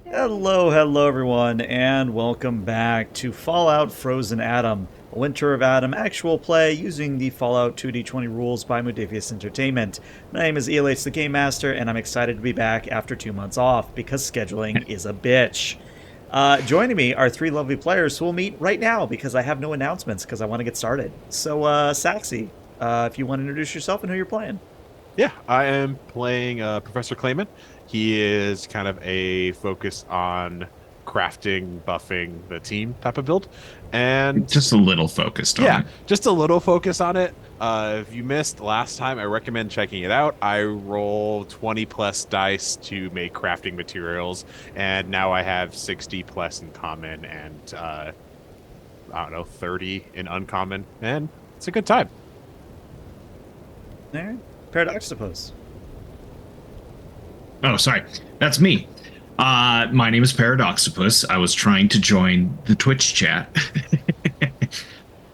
Hello everyone, and welcome back to Fallout Frozen Atom, a Winter of Atom actual play using the Fallout 2D20 rules by Modiphius Entertainment. My name is ELH the Game Master, and I'm excited to be back after 2 months off, because scheduling is a bitch. Joining me are three lovely players who will meet right now, because I have no announcements, because I want to get started. So, Saxy, if you want to introduce yourself and who you're playing. Yeah, I am playing Professor Clayman. He is kind of a focus on crafting, buffing the team type of build. And Just a little focused on yeah, it. just a little focus on it. If you missed last time, I recommend checking it out. I roll 20 plus dice to make crafting materials, and now I have 60 plus in common and I don't know, 30 in uncommon, and it's a good time. All right. Paradoxopus. Oh, sorry. That's me. My name is Paradoxopus. I was trying to join the Twitch chat.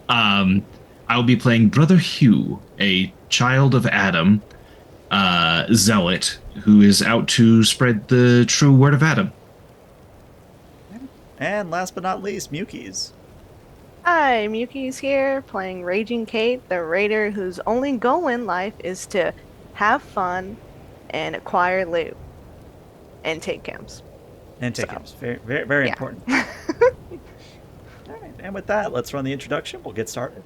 I'll be playing Brother Hugh, a child of Adam, zealot, who is out to spread the true word of Adam. And last but not least, Mukis. Hi, Miyuki's here, playing Raging Kate, the raider whose only goal in life is to have fun and acquire loot and take camps. And take So, it. Very, very, very yeah. important. All right, and with that, let's run the introduction. We'll get started.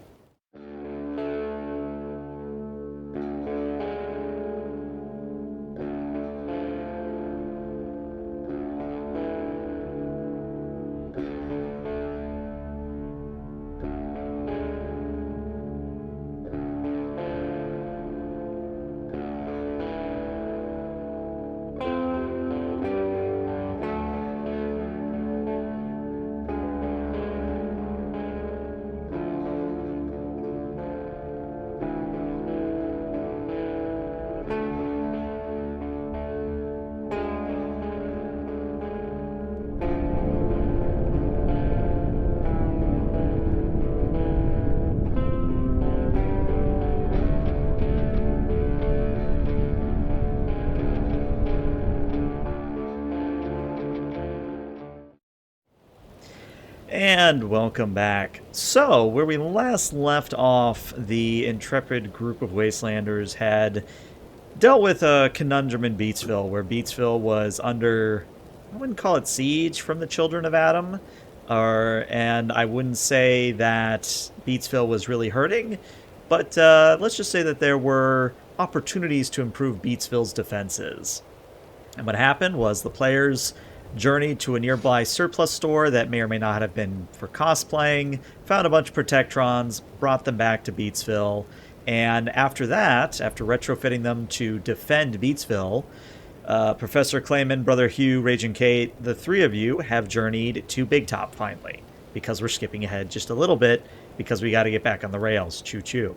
And welcome back. So, where we last left off, the intrepid group of Wastelanders had dealt with a conundrum in Beatsville, where Beatsville was under, I wouldn't call it siege from the Children of Adam, and I wouldn't say that Beatsville was really hurting, but let's just say that there were opportunities to improve Beatsville's defenses. And what happened was the players journeyed to a nearby surplus store that may or may not have been for cosplaying, found a bunch of Protectrons, brought them back to Beatsville, and after that, after retrofitting them to defend Beatsville, Professor Clayman, Brother Hugh, Raging Kate, the three of you have journeyed to Big Top finally, because we're skipping ahead just a little bit, because we got to get back on the rails. Choo-choo.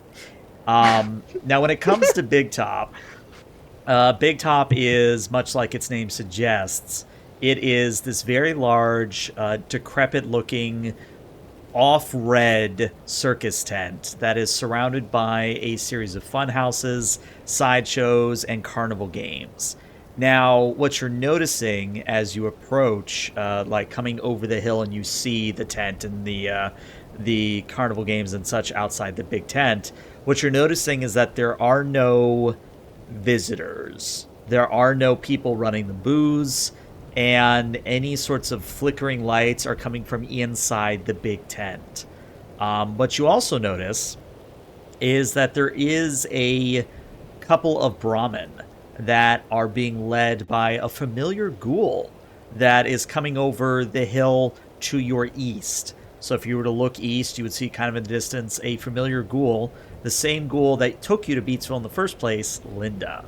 Now, when it comes to Big Top is, much like its name suggests, it is this very large, decrepit-looking, off-red circus tent that is surrounded by a series of fun houses, sideshows, and carnival games. Now, what you're noticing as you approach, like coming over the hill and you see the tent and the carnival games and such outside the big tent, what you're noticing is that there are no visitors. There are no people running the booze, and any sorts of flickering lights are coming from inside the big tent. What you also notice is that there is a couple of Brahmin that are being led by a familiar ghoul that is coming over the hill to your east. So if you were to look east, you would see kind of in the distance a familiar ghoul, the same ghoul that took you to Beatsville in the first place, Linda.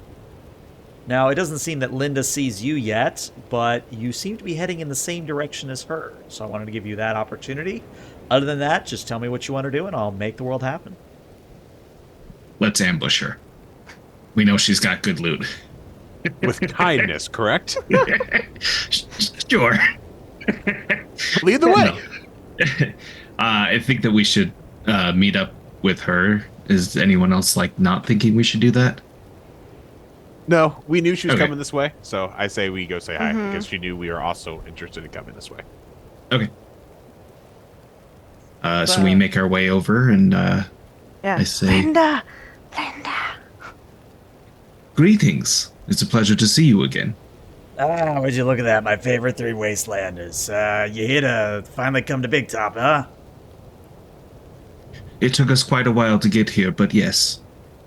Now, it doesn't seem that Linda sees you yet, but you seem to be heading in the same direction as her. So I wanted to give you that opportunity. Other than that, just tell me what you want to do, and I'll make the world happen. Let's ambush her. We know she's got good loot. With kindness, correct? Sure. Lead the way. I think that we should meet up with her. Is anyone else not thinking we should do that? No, we knew she was Okay. coming this way, so I say we go say hi Mhm. because she knew we were also interested in coming this way. Okay. So we make our way over, and Yeah. I say, Linda! Linda! "Greetings. It's a pleasure to see you again." Ah, would you look at that? My favorite 3 Wastelanders. You here to finally come to Big Top, huh? It took us quite a while to get here, but yes.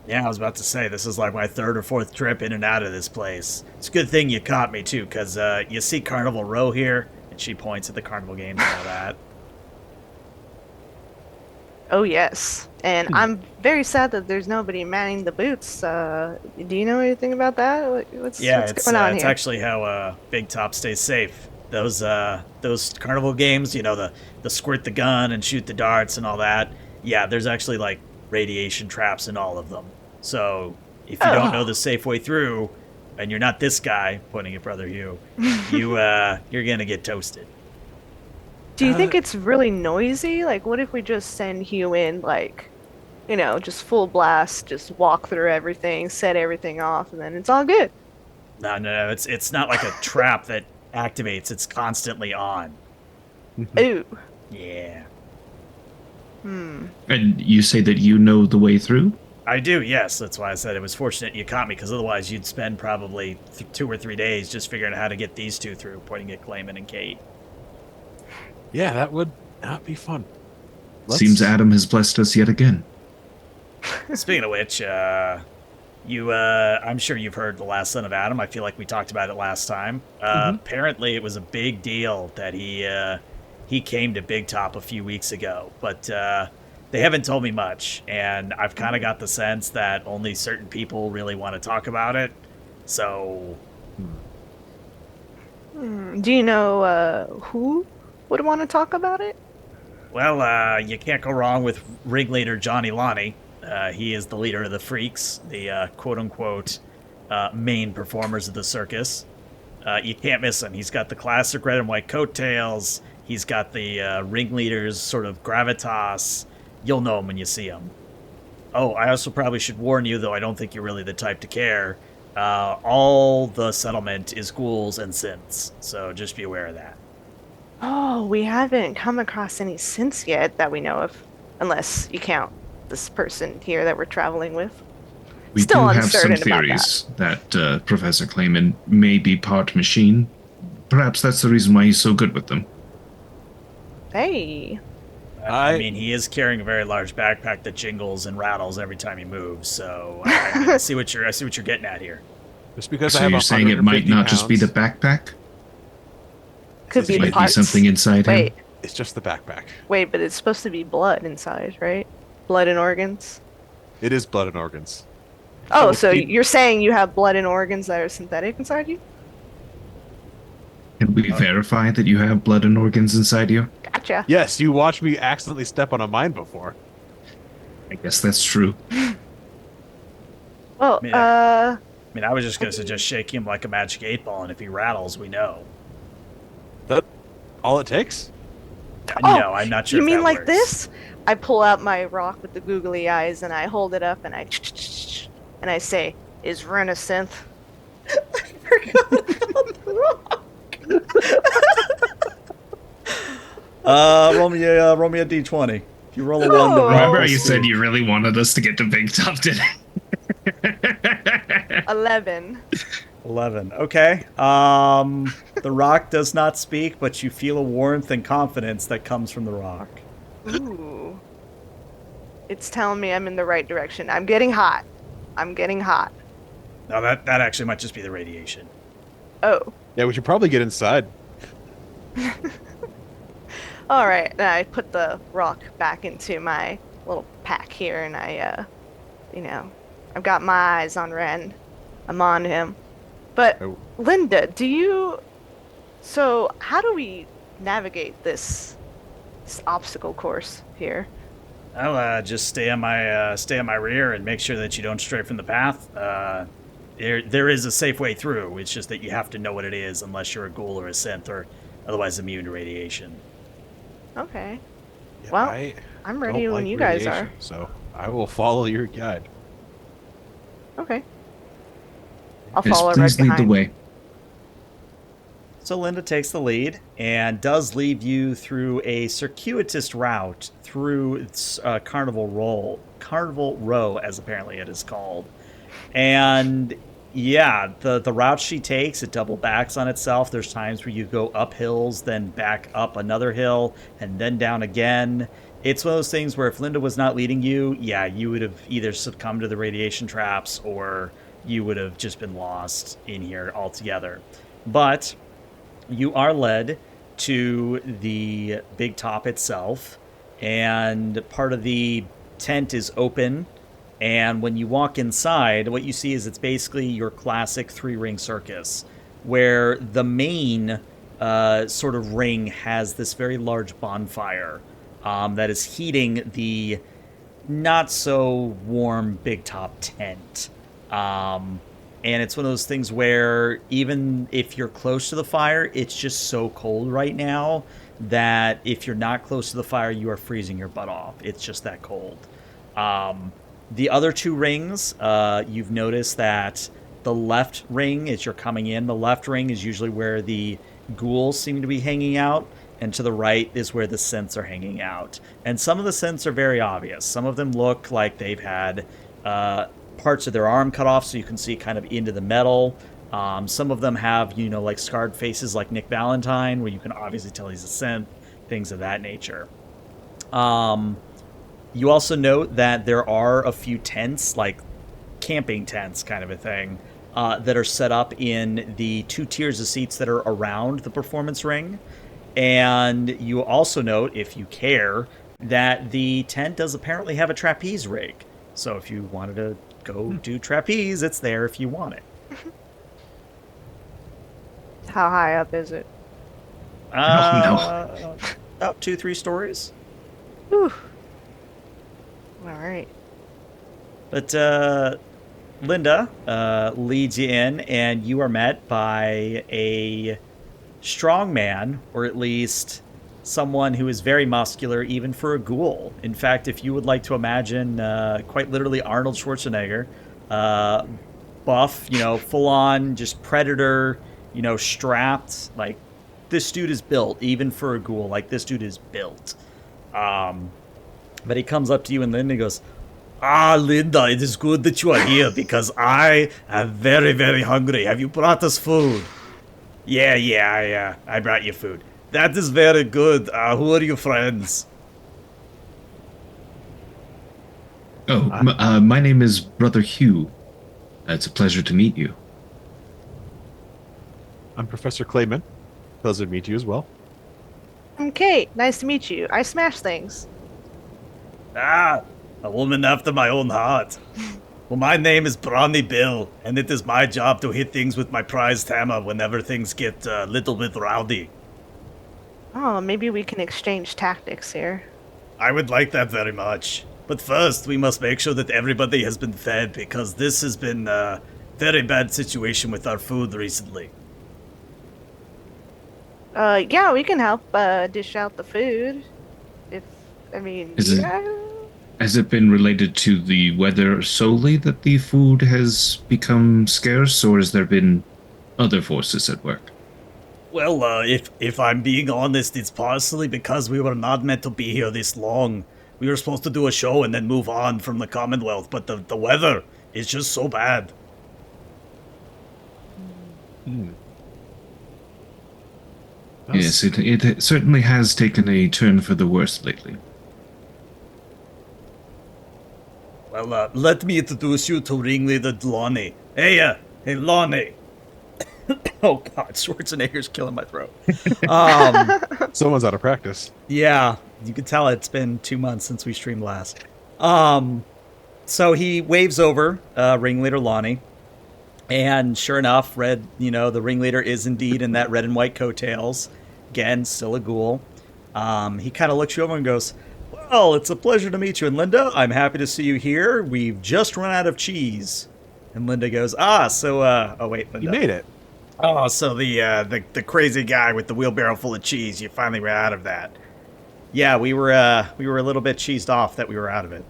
Yeah, I was about to say, this is like my 3rd or 4th trip in and out of this place. It's a good thing you caught me, too, because you see Carnival Row here? And she points at the Carnival games and all that. Oh, yes. And I'm very sad that there's nobody manning the boots. Do you know anything about that? What's going on it's here? actually how Big Top stays safe. Those Carnival games, you know, the squirt the gun and shoot the darts and all that. Yeah, there's actually, like, radiation traps in all of them. So, if you don't know the safe way through, and you're not this guy, pointing at Brother Hugh, you're gonna get toasted. Do you think it's really noisy? Like, what if we just send Hugh in, like, just full blast, just walk through everything, set everything off, and then it's all good? No, it's not like a trap that activates. It's constantly on. Ooh. Yeah. And you say that you know the way through? I do, yes. That's why I said it was fortunate you caught me, because otherwise you'd spend probably 2 or 3 days just figuring out how to get these two through, pointing at Clayman and Kate. Yeah, that would not be fun. Seems Adam has blessed us yet again. Speaking of which, I'm sure you've heard The Last Son of Adam. I feel like we talked about it last time. Apparently it was a big deal that he came to Big Top a few weeks ago, but they haven't told me much, and I've kind of got the sense that only certain people really want to talk about it. So, Do you know who would want to talk about it? well, you can't go wrong with ringleader Johnny Lonnie. He is the leader of the Freaks, the quote-unquote main performers of the circus. You can't miss him. He's got the classic red and white coattails. He's got the ringleader's sort of gravitas. You'll know him when you see him. Oh, I also probably should warn you, though I don't think you're really the type to care. All the settlement is ghouls and synths, so just be aware of that. Oh, we haven't come across any synths yet that we know of, unless you count this person here that we're traveling with. We Still do have uncertain some about theories that Professor Clayman may be part machine. Perhaps that's the reason why he's so good with them. Hey, I mean, he is carrying a very large backpack that jingles and rattles every time he moves. So I see what you're getting at here. Just because So I have you're saying it might 150 not just be the pounds, backpack? could be It the might be parts. something inside Wait, him? it's just the backpack. wait, but it's supposed to be blood inside, right? Blood and organs. It is blood and organs. Oh, Well, so keep- you're saying you have blood and organs that are synthetic inside you? Can we verify that you have blood and organs inside you? Gotcha. Yes, you watched me accidentally step on a mine before. I guess that's true. Well, Yeah. I mean, I was just going to suggest shake him like a magic 8-ball, and if he rattles, we know. That all it takes? Oh, No, I'm not sure you if mean that like works. this? I pull out my rock with the googly eyes and I hold it up and I say, "Is Ren a synth?" Roll me a d20. If you roll a 1 to Oh. roll, Remember how you said you really wanted us to get to Big Top today? 11. 11. Okay. The rock does not speak, but you feel a warmth and confidence that comes from the rock. Ooh. It's telling me I'm in the right direction. I'm getting hot. I'm getting hot. Now that actually might just be the radiation. Oh. Yeah, we should probably get inside. All right. And I put the rock back into my little pack here and I've got my eyes on Ren. I'm on him. But Oh. Linda, so how do we navigate this obstacle course here? I'll just stay on my rear and make sure that you don't stray from the path. There is a safe way through. It's just that you have to know what it is, unless you're a ghoul or a synth, or otherwise immune to radiation. Okay. Yeah, Well, I I'm don't ready when like you guys radiation, So I will follow your guide. are. Okay. I'll Yes, follow right please lead the behind. way. So Linda takes the lead and does lead you through a circuitous route through Carnival Row, as apparently it is called. And yeah, the route she takes, it double backs on itself. There's times where you go up hills, then back up another hill, and then down again. It's one of those things where if Linda was not leading you, yeah, you would have either succumbed to the radiation traps or you would have just been lost in here altogether. But you are led to the big top itself, and part of the tent is open. And when you walk inside, what you see is it's basically your classic three-ring circus, where the main sort of ring has this very large bonfire that is heating the not so warm big top tent. And it's one of those things where even if you're close to the fire, it's just so cold right now that if you're not close to the fire, you are freezing your butt off. It's just that cold. The other two rings, you've noticed that the left ring, as you're coming in, the left ring is usually where the ghouls seem to be hanging out, and to the right is where the synths are hanging out. And some of the synths are very obvious. Some of them look like they've had parts of their arm cut off so you can see kind of into the metal. Some of them have, like scarred faces like Nick Valentine, where you can obviously tell he's a synth, things of that nature. You also note that there are a few tents, like camping tents kind of a thing, that are set up in the two tiers of seats that are around the performance ring. And you also note, if you care, that the tent does apparently have a trapeze rig. So if you wanted to go do trapeze, it's there if you want it. How high up is it? No. About 2-3 stories. Whew. All right. But Linda leads you in, and you are met by a strong man, or at least someone who is very muscular, even for a ghoul. In fact, if you would like to imagine, quite literally Arnold Schwarzenegger, buff, full on, just predator, strapped. Like, this dude is built, even for a ghoul. Like, this dude is built. But he comes up to you and Linda goes, Linda, it is good that you are here because I am very, very hungry. Have you brought us food? Yeah, I brought you food. That is very good. Who are your friends? My name is Brother Hugh. It's a pleasure to meet you. I'm Professor Clayman. Pleasure to meet you as well. I'm Kate. Nice to meet you. I smash things. A woman after my own heart. Well, my name is Brawny Bill, and it is my job to hit things with my prized hammer whenever things get a little bit rowdy. Oh, maybe we can exchange tactics here. I would like that very much. But first, we must make sure that everybody has been fed, because this has been a very bad situation with our food recently. Yeah, we can help dish out the food. Has it been related to the weather solely that the food has become scarce, or has there been other forces at work? Well, if I'm being honest, it's partially because we were not meant to be here this long. We were supposed to do a show and then move on from the Commonwealth, but the weather is just so bad. Yes, it certainly has taken a turn for the worse lately. Well, let me introduce you to ringleader Lonnie. Hey, Lonnie. Oh, God, Schwarzenegger's killing my throat. Someone's out of practice. Yeah, you can tell it's been 2 months since we streamed last. So he waves over ringleader Lonnie, and sure enough, the ringleader is indeed in that red and white coattails. Again, still a ghoul. He kind of looks you over and goes, well, it's a pleasure to meet you. And Linda, I'm happy to see you here. We've just run out of cheese. And Linda goes, oh wait, Linda. You made it. Oh, so the crazy guy with the wheelbarrow full of cheese, you finally ran out of that. Yeah, we were a little bit cheesed off that we were out of it.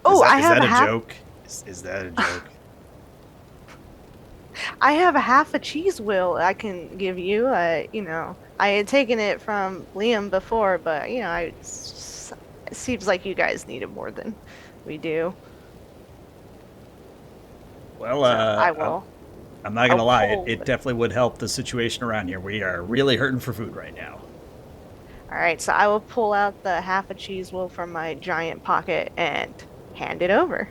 Oh, Is that a joke? Is that a joke? I have a half a cheese wheel I can give you. I had taken it from Liam before, but it seems like you guys need it more than we do. Well, So I will. I'm not gonna lie, pull it definitely would help the situation around here. We are really hurting for food right now. All right, so I will pull out the half a cheese wheel from my giant pocket and hand it over.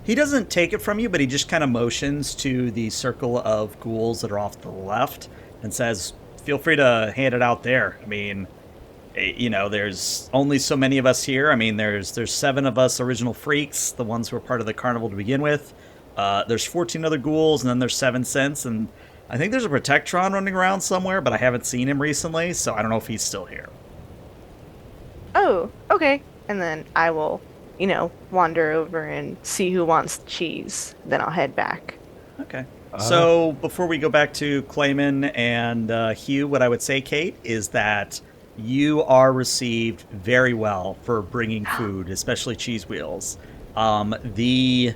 He doesn't take it from you, but he just kind of motions to the circle of ghouls that are off to the left and says, feel free to hand it out there. I mean, there's only so many of us here. I mean, there's 7 of us original freaks, the ones who were part of the carnival to begin with. There's 14 other ghouls, and then there's 7 synths, and I think there's a Protectron running around somewhere, but I haven't seen him recently, so I don't know if he's still here. Oh, okay. And then I will, wander over and see who wants the cheese. Then I'll head back. Okay. So before we go back to Clayman and Hugh, what I would say, Kate, is that you are received very well for bringing food, especially cheese wheels. The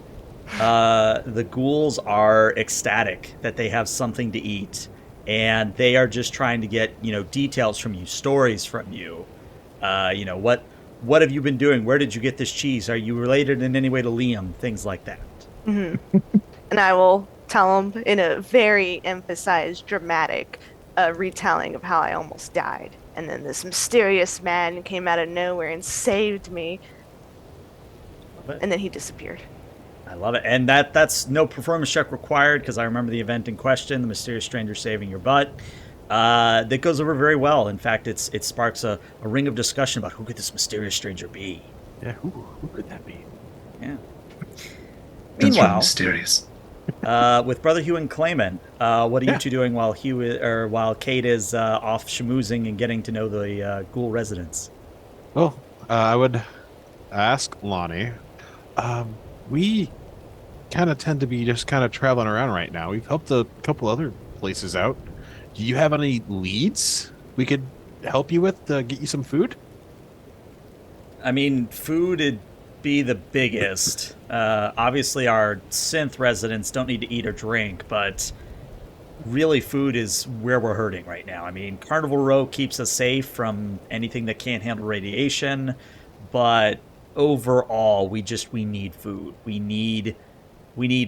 ghouls are ecstatic that they have something to eat, and they are just trying to get details from you, stories from you. What have you been doing? Where did you get this cheese? Are you related in any way to Liam? Things like that. Mm-hmm. And I will tell him in a very emphasized, dramatic retelling of how I almost died. And then this mysterious man came out of nowhere and saved me. And then he disappeared. I love it. And that's no performance check required, because I remember the event in question, the mysterious stranger saving your butt. That goes over very well. In fact, it sparks a ring of discussion about who could this mysterious stranger be. Yeah, who could that be? Yeah. That's Meanwhile, mysterious. with Brother Hugh and Clayman, what are you two doing while while Kate is off schmoozing and getting to know the ghoul residents? Well, I would ask Lonnie. We kind of tend to be just kind of traveling around right now. We've helped a couple other places out. Do you have any leads we could help you with to get you some food? I mean, food would be the biggest. Obviously, our synth residents don't need to eat or drink, but really food is where we're hurting right now. I mean, Carnival Row keeps us safe from anything that can't handle radiation, but overall, we need food. We need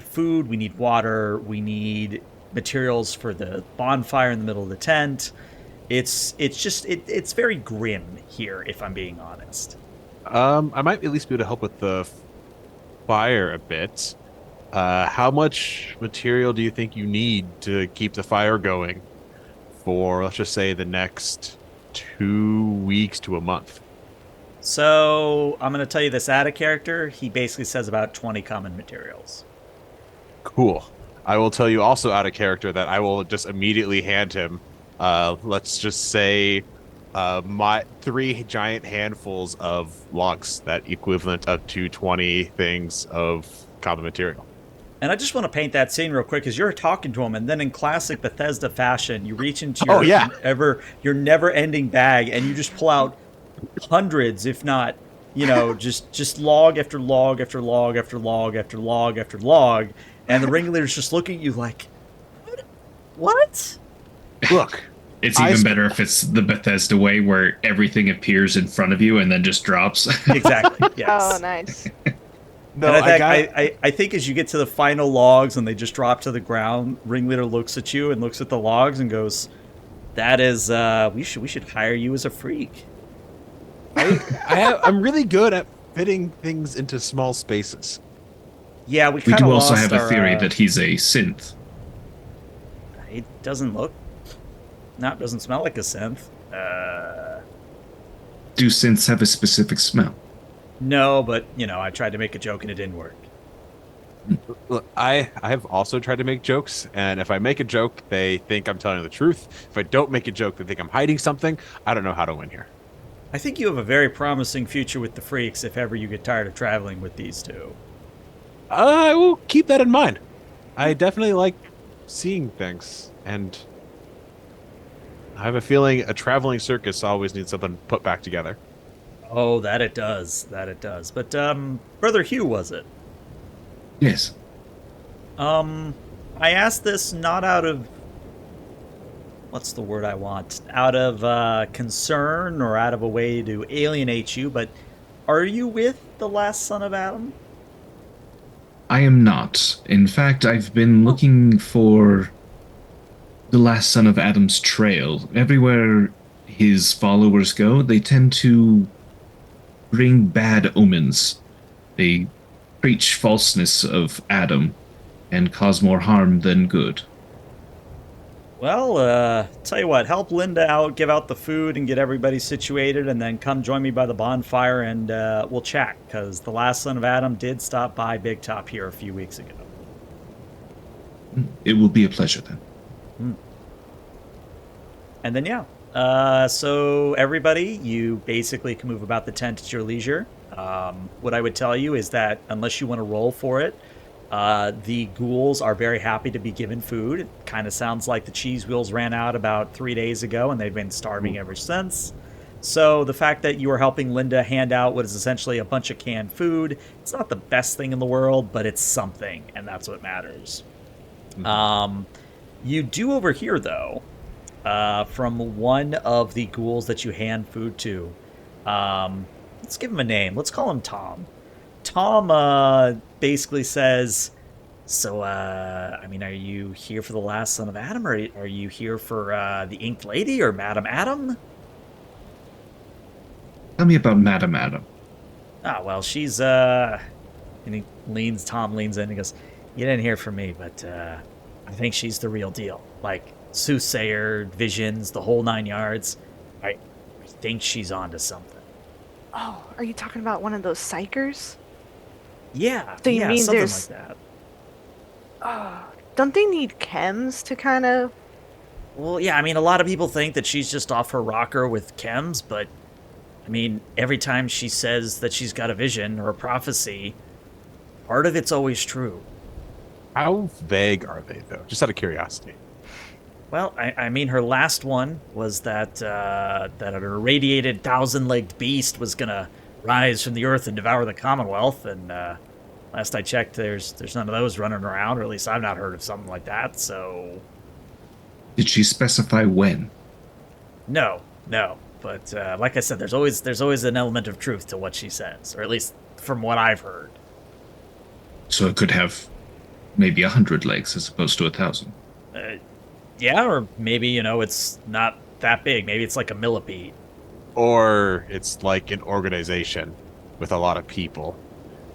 food, we need water, we need materials for the bonfire in the middle of the tent. It's very grim here, if I'm being honest. I might at least be able to help with the fire a bit. How much material do you think you need to keep the fire going for, let's just say, the next 2 weeks to a month? So I'm going to tell you this out of character. He basically says about 20 common materials. Cool. I will tell you also out of character that I will just immediately hand him, let's just say, my 3 giant handfuls of logs, that equivalent up to 20 things of common material. And I just want to paint that scene real quick, because you're talking to him, and then in classic Bethesda fashion, you reach into your never-ending bag, and you just pull out hundreds, if not, just log after log after log after log after log after log, and the ringleader's just looking at you like, what? Look, it's even better if it's the Bethesda way, where everything appears in front of you and then just drops. Exactly. Yes. Oh, nice. No, and I think as you get to the final logs and they just drop to the ground, ringleader looks at you and looks at the logs and goes, "That is, we should hire you as a freak." I'm really good at fitting things into small spaces. Yeah, we do also lost have a theory that he's a synth. It doesn't smell like a synth. Do synths have a specific smell? No, but I tried to make a joke and it didn't work. Look, I have also tried to make jokes, and if I make a joke, they think I'm telling the truth. If I don't make a joke, they think I'm hiding something. I don't know how to win here. I think you have a very promising future with the freaks if ever you get tired of traveling with these two. I will keep that in mind. I definitely like seeing things, and I have a feeling a traveling circus always needs something put back together. Oh, that it does. But, Brother Hugh, was it? Yes. I ask this not out of... What's the word I want? Out of concern or out of a way to alienate you, but are you with the last son of Adam? I am not. In fact, I've been looking for the last son of Adam's trail. Everywhere his followers go, they tend to bring bad omens. They preach falseness of Adam and cause more harm than good. Well, tell you what, help Linda out, give out the food, and get everybody situated, and then come join me by the bonfire, and we'll chat, because the last son of Adam did stop by Big Top here a few weeks ago. It will be a pleasure then. And then, yeah. So everybody, you basically can move about the tent at your leisure. What I would tell you is that unless you want to roll for it, the ghouls are very happy to be given food. It kind of sounds like the cheese wheels ran out about 3 days ago, and they've been starving ever since. So the fact that you are helping Linda hand out what is essentially a bunch of canned food, it's not the best thing in the world, but it's something, and that's what matters. You do overhear, though, from one of the ghouls that you hand food to. Let's give him a name. Let's call him Tom. Tom basically says, so, I mean, are you here for the last son of Adam, or are you here for the Inked Lady or Madam Adam? Tell me about Madam Adam. Ah, well, she's, and Tom leans in and goes, you didn't hear from me, but I think she's the real deal. Like, soothsayer, visions, the whole 9 yards. I think she's onto something. Oh, are you talking about one of those psychers? Yeah, So you yeah, mean something there's- like that. Oh, don't they need chems to kind of... Well, yeah, I mean, a lot of people think that she's just off her rocker with chems, but, I mean, every time she says that she's got a vision or a prophecy, part of it's always true. How vague are they, though? Just out of curiosity. Well, I mean, her last one was that that an irradiated 1,000-legged beast was gonna rise from the earth and devour the Commonwealth, and last I checked, there's none of those running around, or at least I've not heard of something like that. So, Did she specify when? no. But like I said, there's always an element of truth to what she says, or at least from what I've heard. So it could have maybe 100 legs as opposed to 1,000. Yeah, or maybe it's not that big. Maybe it's like a millipede. Or it's like an organization with a lot of people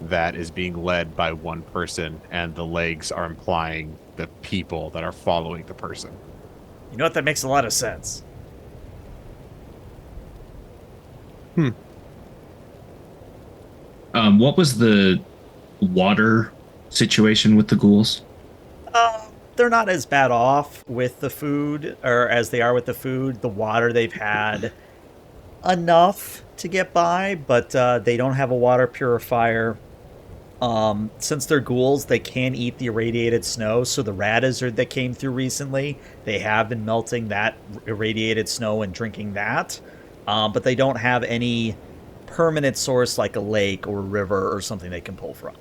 that is being led by one person, and the legs are implying the people that are following the person. You know what? That makes a lot of sense. What was the water situation with the ghouls? They're not as bad off with the food, or as they are with the food. The water they've had enough to get by, but they don't have a water purifier. Since they're ghouls, they can eat the irradiated snow, so the radizard that came through recently, they have been melting that irradiated snow and drinking that. But they don't have any permanent source like a lake or a river or something they can pull from.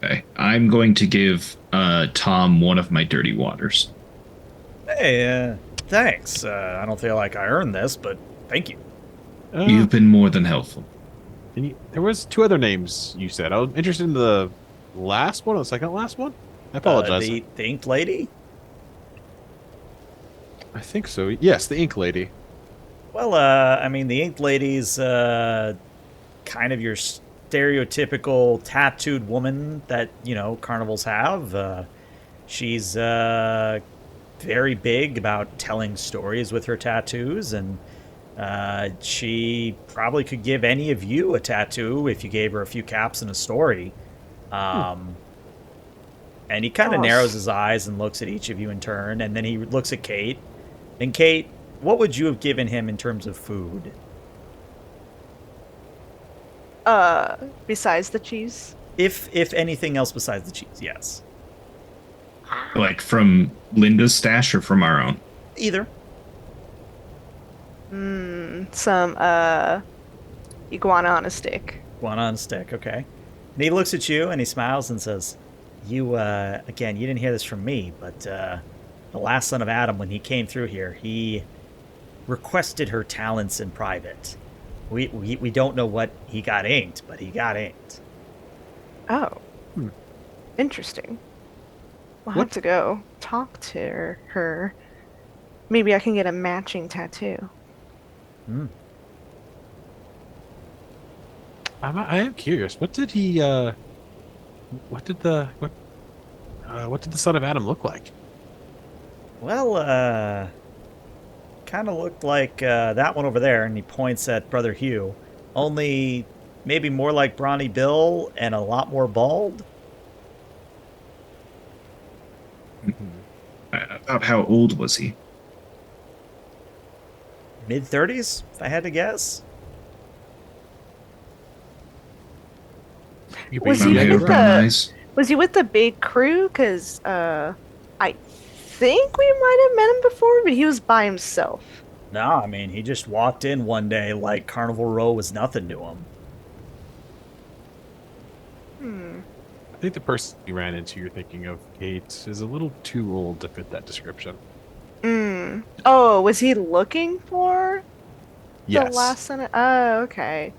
Okay. I'm going to give Tom one of my dirty waters. Hey, thanks. I don't feel like I earned this, but thank you. You've been more than helpful. There was 2 other names you said. I was interested in the last one or the second last one. I apologize. The Inked Lady? I think so. Yes, the Ink Lady. Well, I mean, the Inked Lady's kind of your stereotypical tattooed woman that, carnivals have. She's very big about telling stories with her tattoos, and she probably could give any of you a tattoo if you gave her a few caps and a story. And he kind of narrows his eyes and looks at each of you in turn, and then he looks at Kate. And Kate, what would you have given him in terms of food? Besides the cheese? If anything else besides the cheese, yes. Like from Linda's stash or from our own? Either. Some, iguana on a stick. One on stick, okay. And he looks at you and he smiles and says, You, again, you didn't hear this from me, but the last son of Adam, when he came through here, he requested her talents in private. We don't know what he got inked, but he got inked. Oh. Interesting. We'll have to go talk to her. Maybe I can get a matching tattoo. I am curious. What did he? What did the son of Adam look like? Well, kind of looked like that one over there, and he points at Brother Hugh. Only maybe more like Brawny Bill and a lot more bald. About how old was he? Mid-30s, if I had to guess. Was Brown he hair, with brown the eyes. Was he with the big crew? Cause I think we might have met him before, but he was by himself. No, I mean, he just walked in one day like Carnival Row was nothing to him. I think the person you ran into, you're thinking of, Kate, is a little too old to fit that description. Oh, was he looking for Yes. the last son? Oh, okay.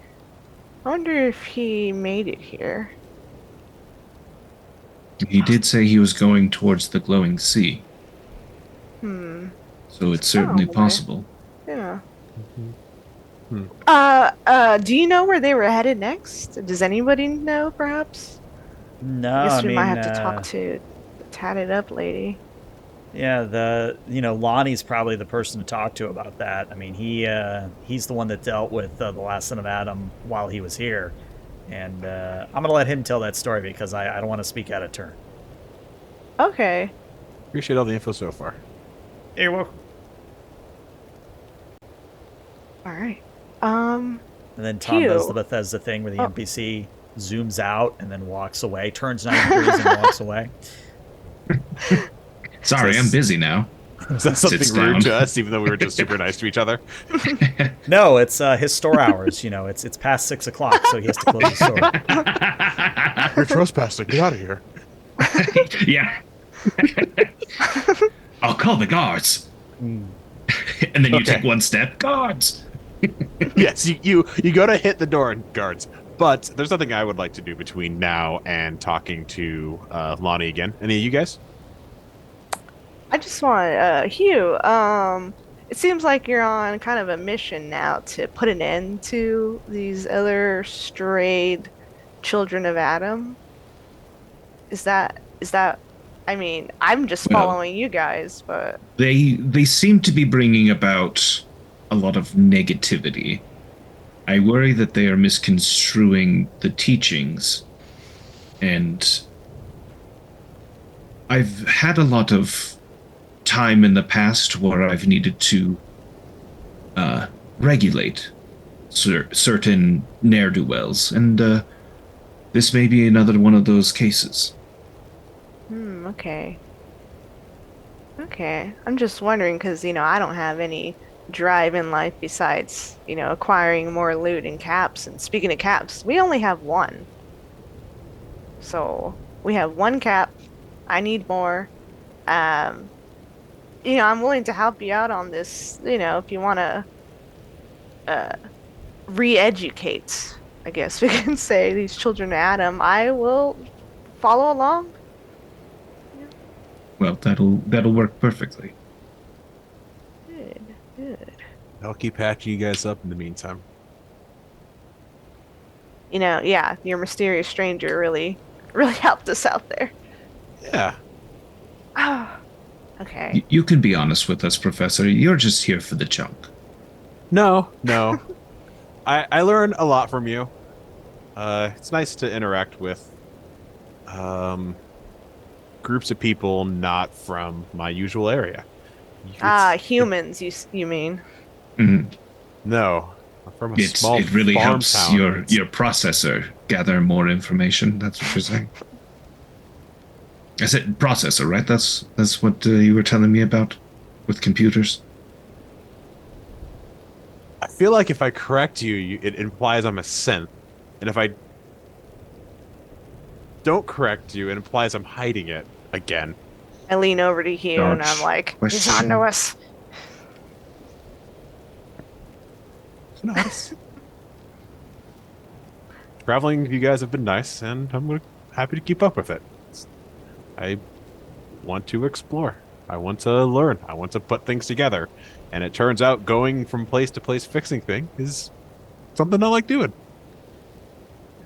I wonder if he made it here. He did say he was going towards the glowing sea. So it's certainly okay. possible. Yeah. Hmm. Do you know where they were headed next? Does anybody know, perhaps? No, I guess I we mean, might have to talk to the tatted up lady. yeah, Lonnie's probably the person to talk to about that. I mean, he's the one that dealt with the last son of Adam while he was here, and I'm gonna let him tell that story because I don't want to speak out of turn. Okay. Appreciate all the info so far. You're welcome. All right. And then Tom Hugh. does the Bethesda thing where the Oh. NPC zooms out and then walks away, turns 90 degrees and walks away. Sorry, I'm busy now. Is that something Sits rude down. to us, even though we were just super nice to each other? No, it's his store hours. It's past 6 o'clock, so he has to close the store. You're trespassing. Get out of here. Yeah. I'll call the guards. And then you Okay. take one step. Guards. Yes, you go to hit the door and guards. But there's nothing I would like to do between now and talking to Lonnie again. Any of you guys? I just want, Hugh, it seems like you're on kind of a mission now to put an end to these other strayed children of Adam. Is that, I mean, I'm just Well- following you guys, but They seem to be bringing about a lot of negativity. I worry that they are misconstruing the teachings, and I've had a lot of time in the past where I've needed to regulate certain ne'er-do-wells, and this may be another one of those cases. okay. Okay. I'm just wondering because, I don't have any drive in life besides, acquiring more loot and caps. And speaking of caps, we only have one. So we have one cap. I need more. I'm willing to help you out on this, if you want to re-educate, I guess we can say, these children of Adam. I will follow along. Well, that'll work perfectly. Good, good. I'll keep patching you guys up in the meantime. Yeah, your mysterious stranger really helped us out there. Yeah. Oh, okay. You can be honest with us, Professor. You're just here for the junk. No. I learn a lot from you. It's nice to interact with groups of people not from my usual area. Humans, you mean? Mhm. No, I'm from a small It really farm helps town. your processor gather more information. That's what you're saying. I said processor, right? That's what you were telling me about with computers. I feel like if I correct you, it implies I'm a synth, and if I don't correct you, it implies I'm hiding it again. I lean over to Hugh and I'm Dodge like, he's question. on to us. No, traveling, you guys have been nice, and I'm happy to keep up with it. I want to explore. I want to learn. I want to put things together. And it turns out going from place to place fixing things is something I like doing.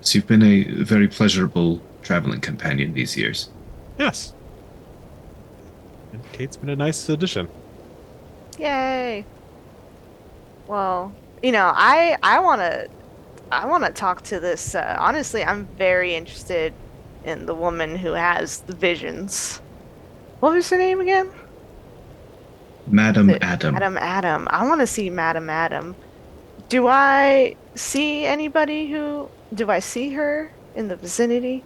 So you've been a very pleasurable traveling companion these years. Yes. And Kate's been a nice addition. Yay. Well, I want to talk to this. Honestly, I'm very interested in the woman who has the visions. What was her name again? Madam Adam. Madam Adam. I want to see Madam Adam. Do I see anybody who? Do I see her in the vicinity?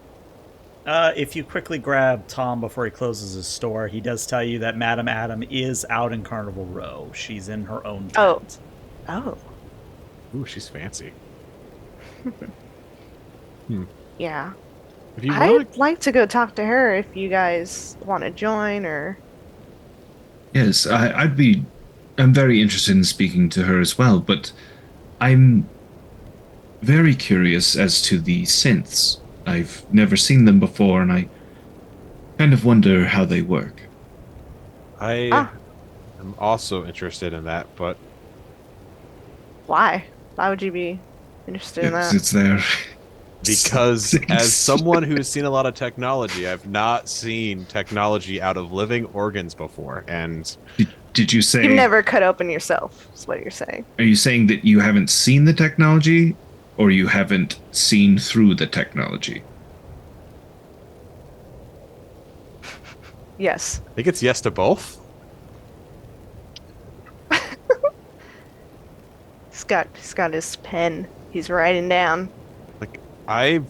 If you quickly grab Tom before he closes his store, he does tell you that Madam Adam is out in Carnival Row. She's in her own tent. Oh. Ooh, she's fancy. Yeah. If you I'd want, like to go talk to her if you guys want to join or. Yes, I'm very interested in speaking to her as well, but I'm very curious as to the synths. I've never seen them before, and I kind of wonder how they work. I am also interested in that, but Why? Why would you be interested in that? It's there. because as someone who's seen a lot of technology, I've not seen technology out of living organs before. And Did you say? You've never cut open yourself, is what you're saying. Are you saying that you haven't seen the technology, or you haven't seen through the technology? Yes. I think it's yes to both. He's got his pen. He's writing down. Like I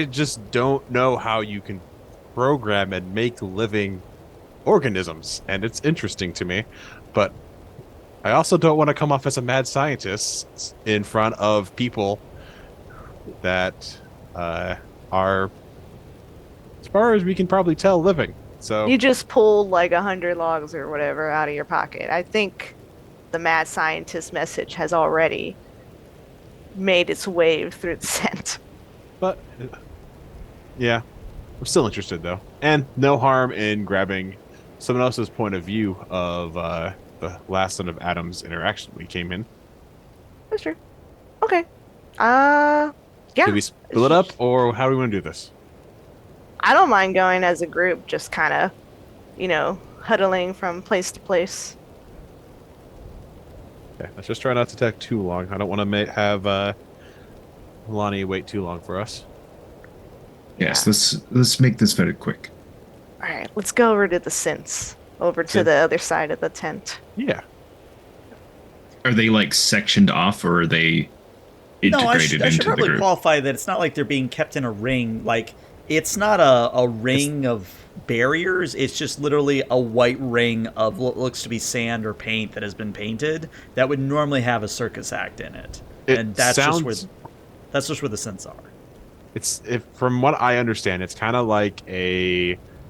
just don't know how you can program and make living organisms, and it's interesting to me, but I also don't want to come off as a mad scientist in front of people that are, as far as we can probably tell, living. So You just pulled like 100 logs or whatever out of your pocket. I think the mad scientist message has already made its way through the scent. but yeah, I'm still interested though, and no harm in grabbing someone else's point of view of the last son of Adam's interaction we came in. That's true. Okay. Yeah. Do we split up, or how do we want to do this? I don't mind going as a group, just kind of, huddling from place to place. Okay, let's just try not to take too long. I don't want to have Lonnie wait too long for us. Yes, let's make this very quick. All right, let's go over to the synths, over to the other side of the tent. Yeah. Are they like sectioned off, or are they integrated I should into the probably group? qualify that it's not like they're being kept in a ring. Like, it's not a ring of barriers. It's just literally a white ring of what looks to be sand or paint that has been painted that would normally have a circus act in it. And that's just where the synths are. From what I understand, it's kind of like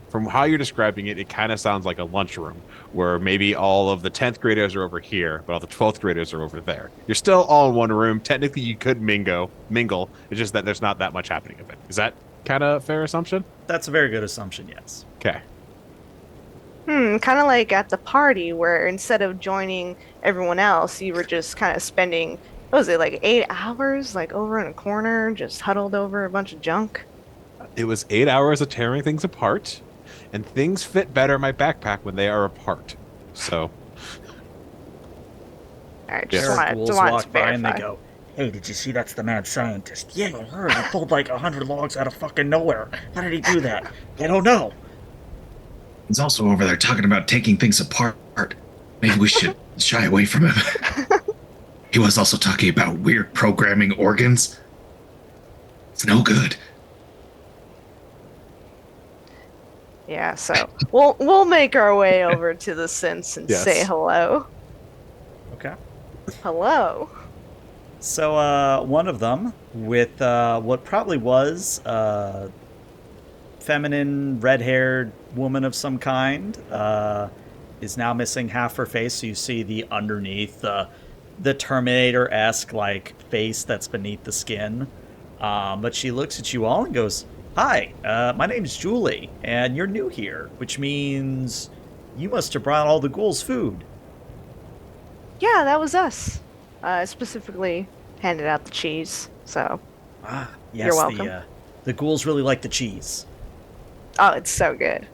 from how you're describing it, it kind of sounds like a lunchroom where maybe all of the 10th graders are over here, but all the 12th graders are over there. You're still all in one room. Technically, you could mingle. It's just that there's not that much happening of it. Is that kind of a fair assumption? That's a very good assumption, yes. Okay. Kind of like at the party where instead of joining everyone else, you were just kind of spending, what was it, like 8 hours, like over in a corner, just huddled over a bunch of junk? It was 8 hours of tearing things apart, and things fit better in my backpack when they are apart. So, Alright, Yes. just Ghouls wanted to walk by and they verify. go, "Hey, did you see that's the mad scientist?" "Yeah, I heard. He pulled like 100 logs out of fucking nowhere. How did he do that?" "I don't know." He's also over there talking about taking things apart. Maybe we should shy away from him. He was also talking about weird programming organs. It's no good. Yeah, so we'll make our way over to the synths and Yes. say hello. Okay. Hello. So, one of them, with what probably was a feminine, red-haired woman of some kind, is now missing half her face. So you see the underneath, the Terminator-esque like face that's beneath the skin. But she looks at you all and goes, "Hi, my name's Julie, and you're new here, which means you must have brought all the ghouls food." Yeah, that was us. Specifically handed out the cheese, so Ah, yes, You're welcome. The ghouls really like the cheese. oh, it's so good.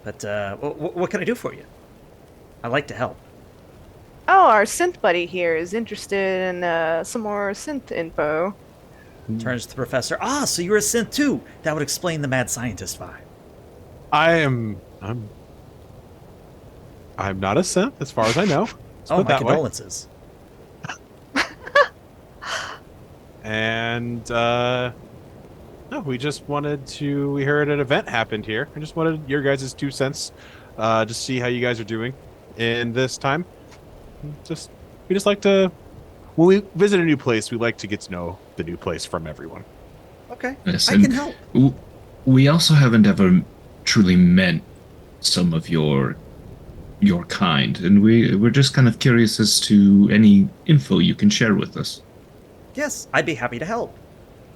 But what can I do for you? I like to help. Oh, our synth buddy here is interested in some more synth info. Turns to the professor. Ah, so you're a synth too. That would explain the mad scientist vibe. I'm not a synth, as far as I know. Let's Oh, put it my that way. condolences. And no, we just wanted to. We heard an event happened here. I just wanted your guys' 2 cents, to see how you guys are doing in this time. We just like to. When we visit a new place, we like to get to know the new place from everyone. Okay, Yes, I and can help. We also haven't ever truly met some of your kind, and we're just kind of curious as to any info you can share with us. Yes, I'd be happy to help.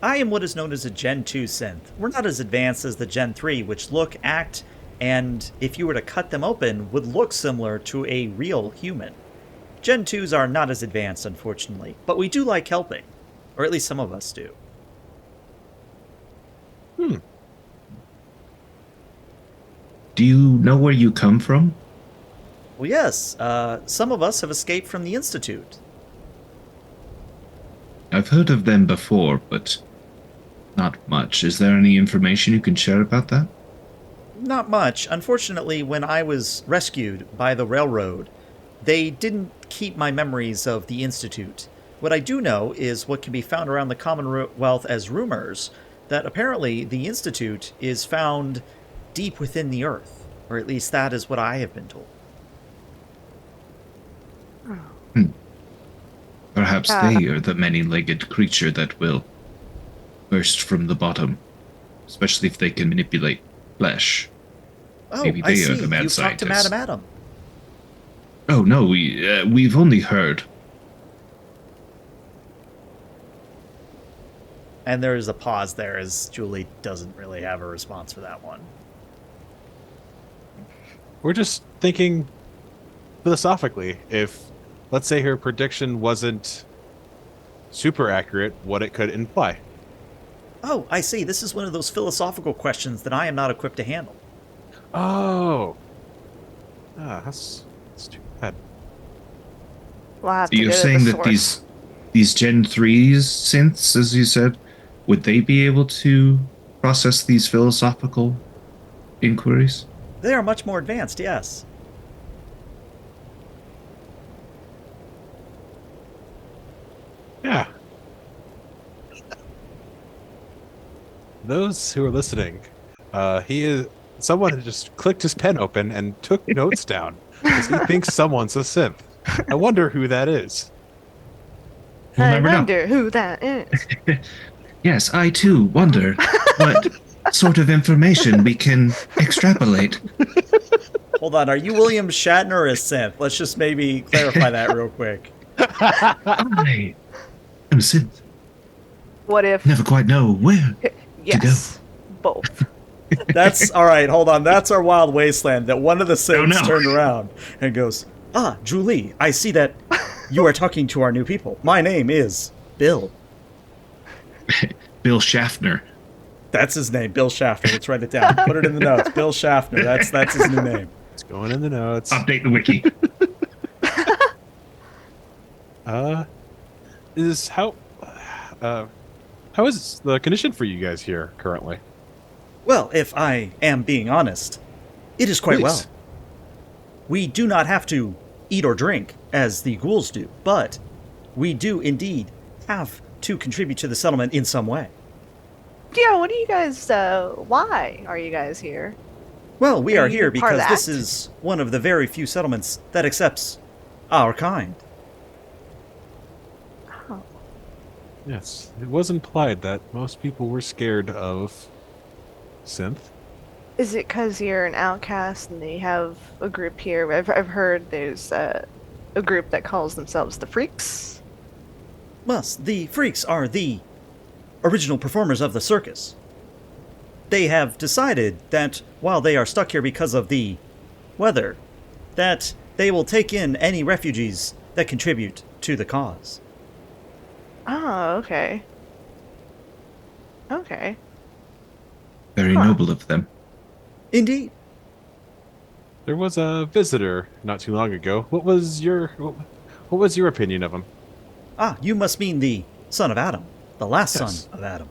I am what is known as a Gen 2 synth. We're not as advanced as the Gen 3, which look, act, and if you were to cut them open, would look similar to a real human. Gen 2s are not as advanced, unfortunately, but we do like helping. Or at least some of us do. Do you know where you come from? Well, yes, some of us have escaped from the Institute. I've heard of them before, but not much. Is there any information you can share about that? Not much. Unfortunately, when I was rescued by the railroad, they didn't keep my memories of the Institute. What I do know is what can be found around the Commonwealth as rumors, that apparently the Institute is found deep within the Earth. Or at least that is what I have been told. Perhaps they are the many-legged creature that will burst from the bottom, especially if they can manipulate flesh. Oh, Maybe I they are see. the mad You've talked to scientists. Madam Adam. Oh no, we've only heard. And there's a pause there as Julie doesn't really have a response for that one. We're just thinking philosophically, if, let's say, her prediction wasn't super accurate, what it could imply. Oh, I see. This is one of those philosophical questions that I am not equipped to handle. Oh. That's too bad. We'll have to You're go to saying the that source. these Gen 3s synths, as you said, would they be able to process these philosophical inquiries? They are much more advanced, yes. Yeah. Those who are listening, someone had just clicked his pen open and took notes down because he thinks someone's a synth. I wonder who that is. We'll I never know. wonder who that is. Yes, I too wonder what sort of information we can extrapolate. Hold on, are you William Shatner or a synth? Let's just maybe clarify that real quick. I am synth. What if? Never quite know where. Yes, both. That's all right. Hold on. That's our wild wasteland. That one of the synths no. turned around and goes, "Ah, Julie, I see that you are talking to our new people. My name is Bill." Bill Schaffner. That's his name, Bill Schaffner. Let's write it down. Put it in the notes. Bill Schaffner. That's his new name. It's going in the notes. Update the wiki. Is how is the condition for you guys here currently? Well, if I am being honest, it is quite Please. well. We do not have to eat or drink as the ghouls do, but we do indeed have to contribute to the settlement in some way. Yeah, what do you guys? Why are you guys here? Well, we Are are you here part of because this that? is one of the very few settlements that accepts our kind. Yes, it was implied that most people were scared of synth. Is it because you're an outcast and they have a group here? I've heard there's a group that calls themselves the Freaks. Well, the freaks are the original performers of the circus. They have decided that while they are stuck here because of the weather, that they will take in any refugees that contribute to the cause. Oh, okay. Okay. Very Huh. noble of them. Indeed. There was a visitor not too long ago. What was your opinion of him? Ah, you must mean the son of Adam, the last Yes. son of Adam.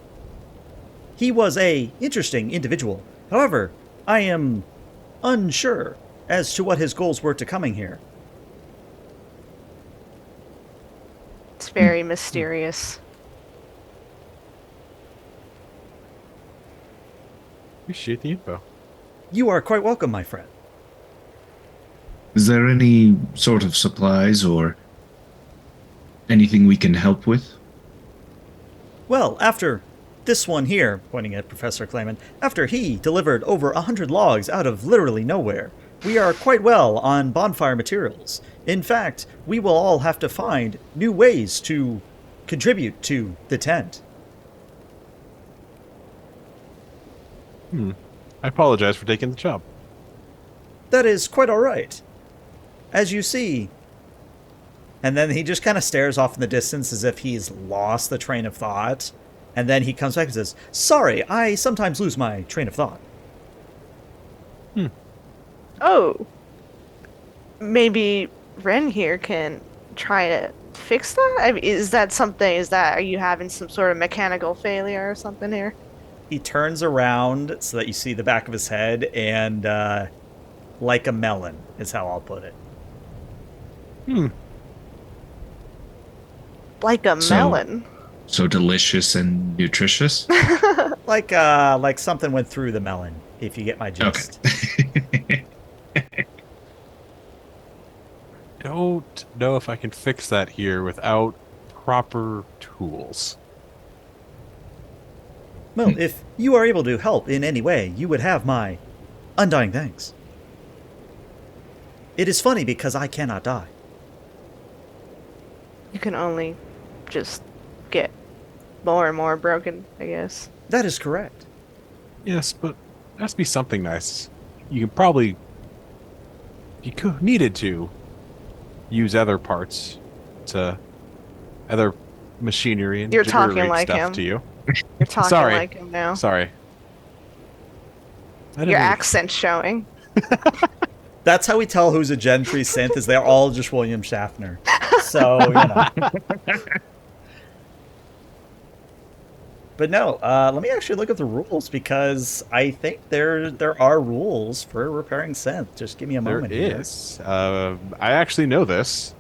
He was a interesting individual. However, I am unsure as to what his goals were to coming here. It's very mysterious. Appreciate the info. You are quite welcome, my friend. Is there any sort of supplies or anything we can help with? Well, after this one here, pointing at Professor Clayman, after he delivered over 100 logs out of literally nowhere, we are quite well on bonfire materials. In fact, we will all have to find new ways to contribute to the tent. I apologize for taking the job. That is quite all right. As you see. And then he just kind of stares off in the distance as if he's lost the train of thought. And then he comes back and says, "Sorry, I sometimes lose my train of thought." Oh. Maybe Ren here can try to fix that? I mean, are you having some sort of mechanical failure or something here? He turns around so that you see the back of his head, and like a melon is how I'll put it. Like a So- melon. So delicious and nutritious? Like something went through the melon, if you get my gist. Okay. Don't know if I can fix that here without proper tools. Well, if you are able to help in any way, you would have my undying thanks. It is funny because I cannot die. You can only just get more and more broken, I guess. That is correct. Yes, but there has to be something nice. You can probably, if you needed to, use other parts to other machinery and You're talking jiggery like stuff him. to you. You're talking Sorry. like him now. Sorry. I didn't Your mean- accent's showing. That's how we tell who's a Gen 3 synth, is they're all just William Schaffner. So, you know. But no, let me actually look at the rules, because I think there are rules for repairing synth. Just give me a There moment here. is. I actually know this.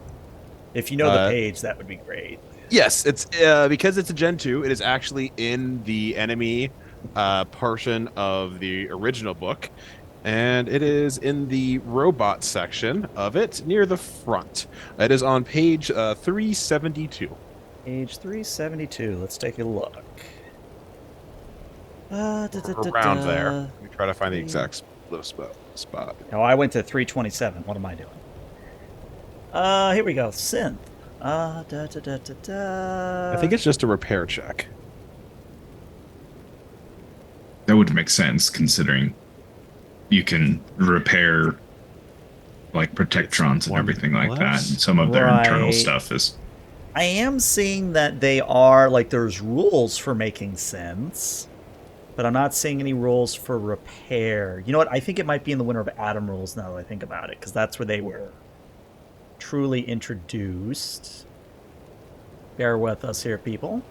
If you know the page, that would be great. Yes, it's because it's a Gen 2, it is actually in the enemy portion of the original book, and it is in the robot section of it near the front. It is on page 372. Page 372. Let's take a look. Around there. Let me try to find the exact spot. No, I went to 327. What am I doing? Here we go. Synth. I think it's just a repair check. That would make sense considering you can repair like protectrons and one everything like that. less. And some of their internal Right. stuff is I am seeing that they are, like, there's rules for making synths, but I'm not seeing any rules for repair. You know what? I think it might be in the Winter of Adam rules now that I think about it, because that's where they were truly introduced. Bear with us here, people,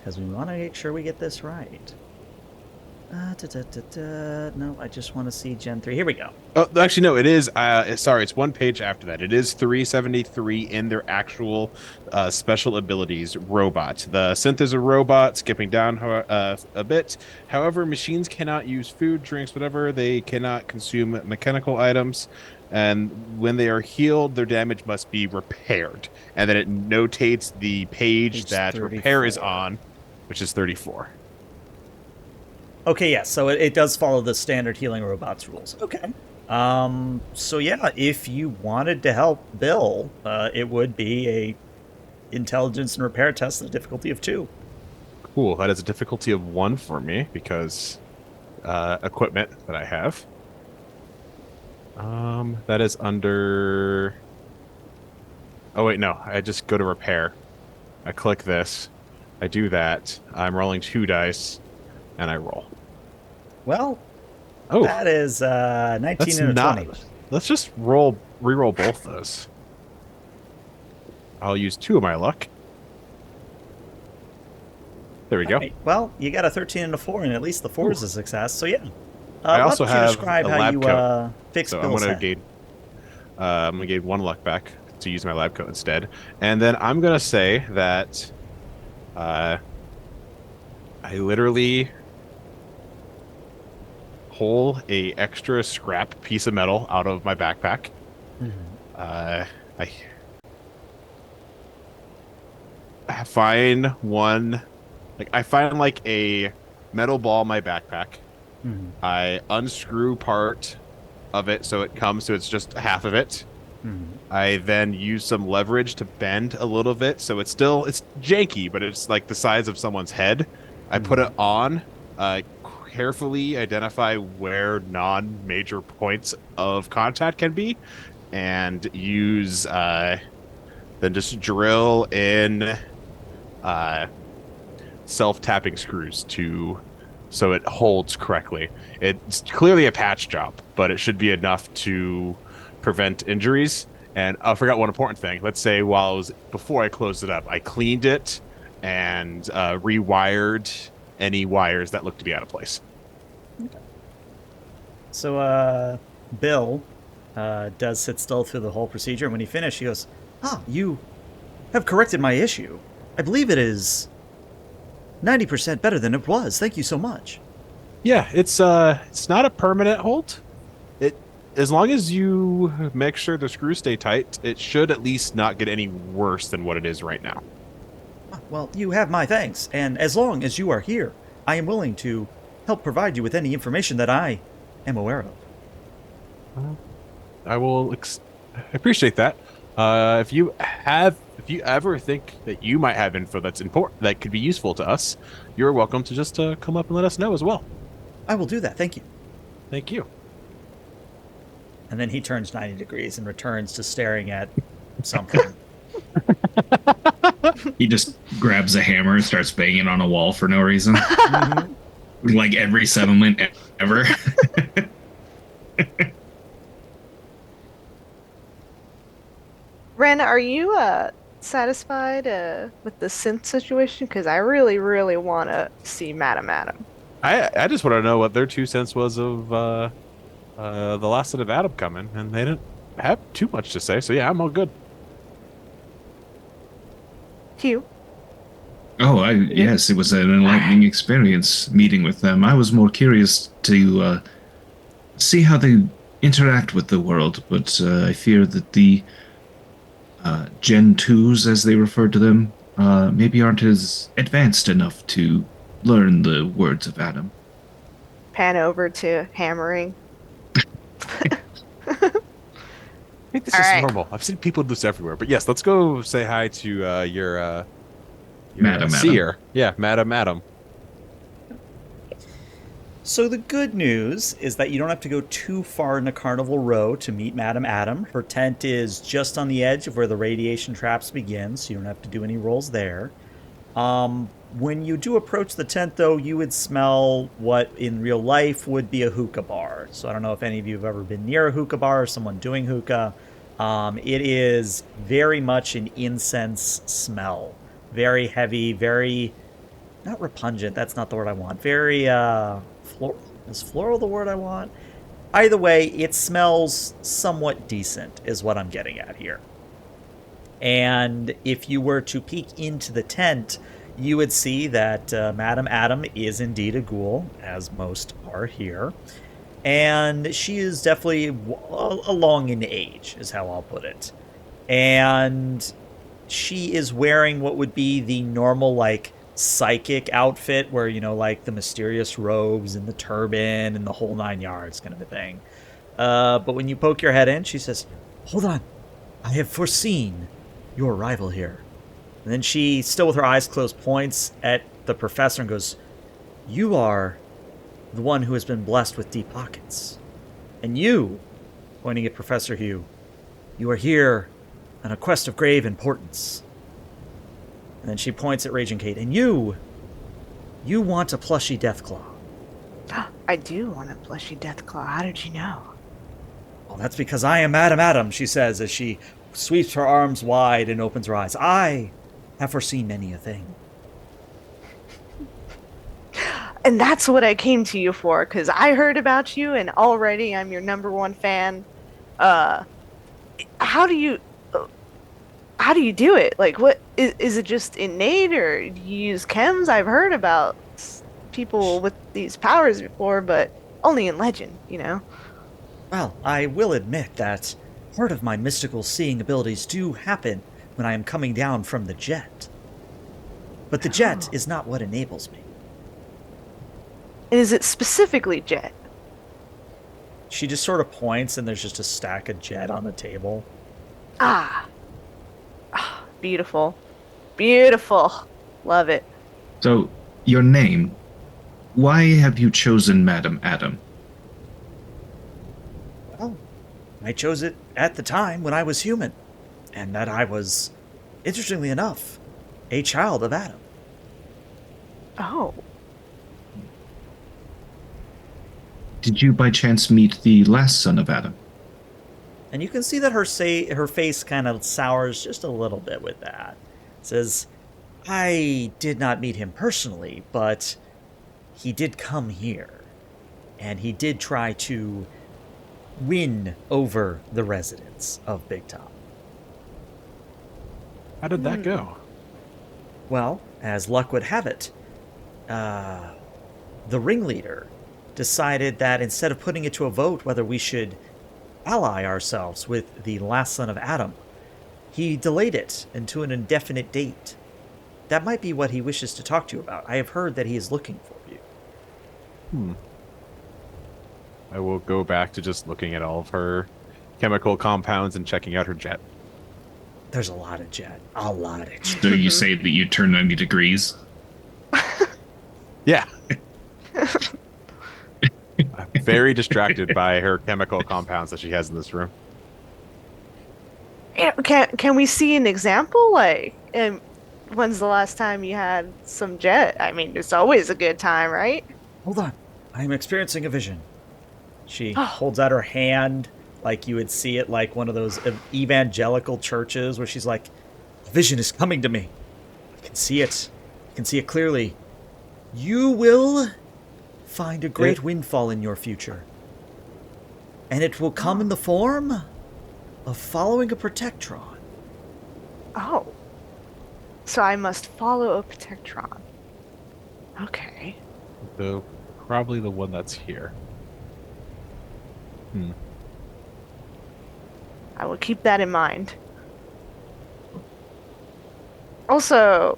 because we want to make sure we get this right. No, I just want to see Gen 3. Here we go. Oh, actually, no, it is. Sorry, it's one page after that. It is 373 in their actual special abilities robot. The synth is a robot, skipping down a bit. However, machines cannot use food, drinks, whatever. They cannot consume mechanical items. And when they are healed, their damage must be repaired. And then it notates the page that repair is 34. on, which is 34. Okay, yeah, so it does follow the standard healing robots rules. Okay. So yeah, if you wanted to help Bill, it would be a intelligence and repair test with a difficulty of 2. Cool. That is a difficulty of 1 for me because equipment that I have. That is under... Oh, wait, no. I just go to repair. I click this. I do that. I'm rolling 2 dice, and I roll. Well, Oh, that is 19 that's and a not... 20. Let's just re-roll both those. I'll use 2 of my luck. There we go. Right. Well, you got a 13 and a 4, and at least the 4 is a success, so yeah. I also why don't you have describe a how lab you coat, fix So Bill's head. I'm gonna gain 1 luck back to use my lab coat instead, and then I'm gonna say that I literally pull a extra scrap piece of metal out of my backpack. I find one, I find like a metal ball in my backpack. I unscrew part of it so it comes, so it's just half of it. I then use some leverage to bend a little bit, so it's janky, but it's like the size of someone's head. I put it on, carefully identify where non-major points of contact can be, and use then just drill in self-tapping screws so it holds correctly. It's clearly a patch job, but it should be enough to prevent injuries. And I forgot one important thing. Let's say before I closed it up, I cleaned it and rewired any wires that looked to be out of place. Okay. So, Bill does sit still through the whole procedure, and when he finished, he goes, you have corrected my issue. I believe it is 90% better than it was. Thank you so much. Yeah, it's not a permanent hold. As long as you make sure the screws stay tight, it should at least not get any worse than what it is right now. Well, you have my thanks, and as long as you are here, I am willing to help provide you with any information that I am aware of. I will appreciate that. If you ever think that you might have info that's important, that could be useful to us, you're welcome to just come up and let us know as well. I will do that. Thank you. Thank you. And then he turns 90 degrees and returns to staring at something. He just grabs a hammer and starts banging on a wall for no reason. Like every settlement ever. Ren, are you satisfied with the synth situation? Because I really, really want to see Madam Adam. I just want to know what their 2 cents was of the last set of Adam coming, and they didn't have too much to say. So yeah, I'm all good. Hugh? Oh, yes, it was an enlightening experience meeting with them. I was more curious to see how they interact with the world, but I fear that the Gen 2s, as they refer to them, maybe aren't as advanced enough to learn the words of Adam. Pan over to hammering. I think this is normal. I've seen people do this everywhere. But yes, let's go say hi to your Madam seer. Yeah, Madam Adam. So the good news is that you don't have to go too far into Carnival Row to meet Madam Adam. Her tent is just on the edge of where the radiation traps begin, so you don't have to do any rolls there. When you do approach the tent, though, you would smell what in real life would be a hookah bar. So I don't know if any of you have ever been near a hookah bar or someone doing hookah. It is very much an incense smell. Very heavy, very... not repugnant, that's not the word I want. Very, floral? Is floral the word I want? Either way, it smells somewhat decent, is what I'm getting at here. And if you were to peek into the tent, you would see that Madam Adam is indeed a ghoul, as most are here. and she is definitely along in age, is how I'll put it. And she is wearing what would be the normal, like, psychic outfit, where, you know, like the mysterious robes and the turban and the whole 9 yards kind of a thing. But when you poke your head in, she says, "Hold on, I have foreseen your arrival here." And then she, still with her eyes closed, points at the professor and goes, "You are the one who has been blessed with deep pockets. And you," pointing at Professor Hugh, "you are here on a quest of grave importance." And then she points at Raging Kate, "And you want a plushy Deathclaw." I do want a plushy Deathclaw. How did you know? "Well, that's because I am Madam Adam," she says as she sweeps her arms wide and opens her eyes. "I have foreseen many a thing." And that's what I came to you for, because I heard about you, and already I'm your #1 fan. How do you do it? Like, what is it just innate, or do you use chems? I've heard about people with these powers before, but only in legend, you know? Well, I will admit that part of my mystical seeing abilities do happen when I am coming down from the jet. But the jet is not what enables me. And is it specifically jet? She just sort of points, and there's just a stack of jet on the table. Ah, beautiful. Beautiful. Love it. So, your name. Why have you chosen Madam Adam? Well, I chose it at the time when I was human, and that I was, interestingly enough, a child of Adam. Oh. Did you by chance meet the last son of Adam? And you can see that her face kind of sours just a little bit with that. It says, "I did not meet him personally, but he did come here. And he did try to win over the residents of Big Top." How did that go? Well, as luck would have it, the ringleader decided that instead of putting it to a vote whether we should ally ourselves with the last son of Adam, he delayed it into an indefinite date. That might be what he wishes to talk to you about. I have heard that he is looking for you. I will go back to just looking at all of her chemical compounds and checking out her jet. There's a lot of jet. A lot of jet. So you say that you turn 90 degrees? Yeah. I'm very distracted by her chemical compounds that she has in this room. You know, can we see an example? Like, when's the last time you had some jet? I mean, it's always a good time, right? Hold on. I am experiencing a vision. She holds out her hand like you would see it like one of those evangelical churches where she's like, "A vision is coming to me. I can see it. I can see it clearly. You will find a great windfall in your future. And it will come in the form of following a protectron." Oh. So I must follow a protectron. Okay. So probably the one that's here. I will keep that in mind. Also,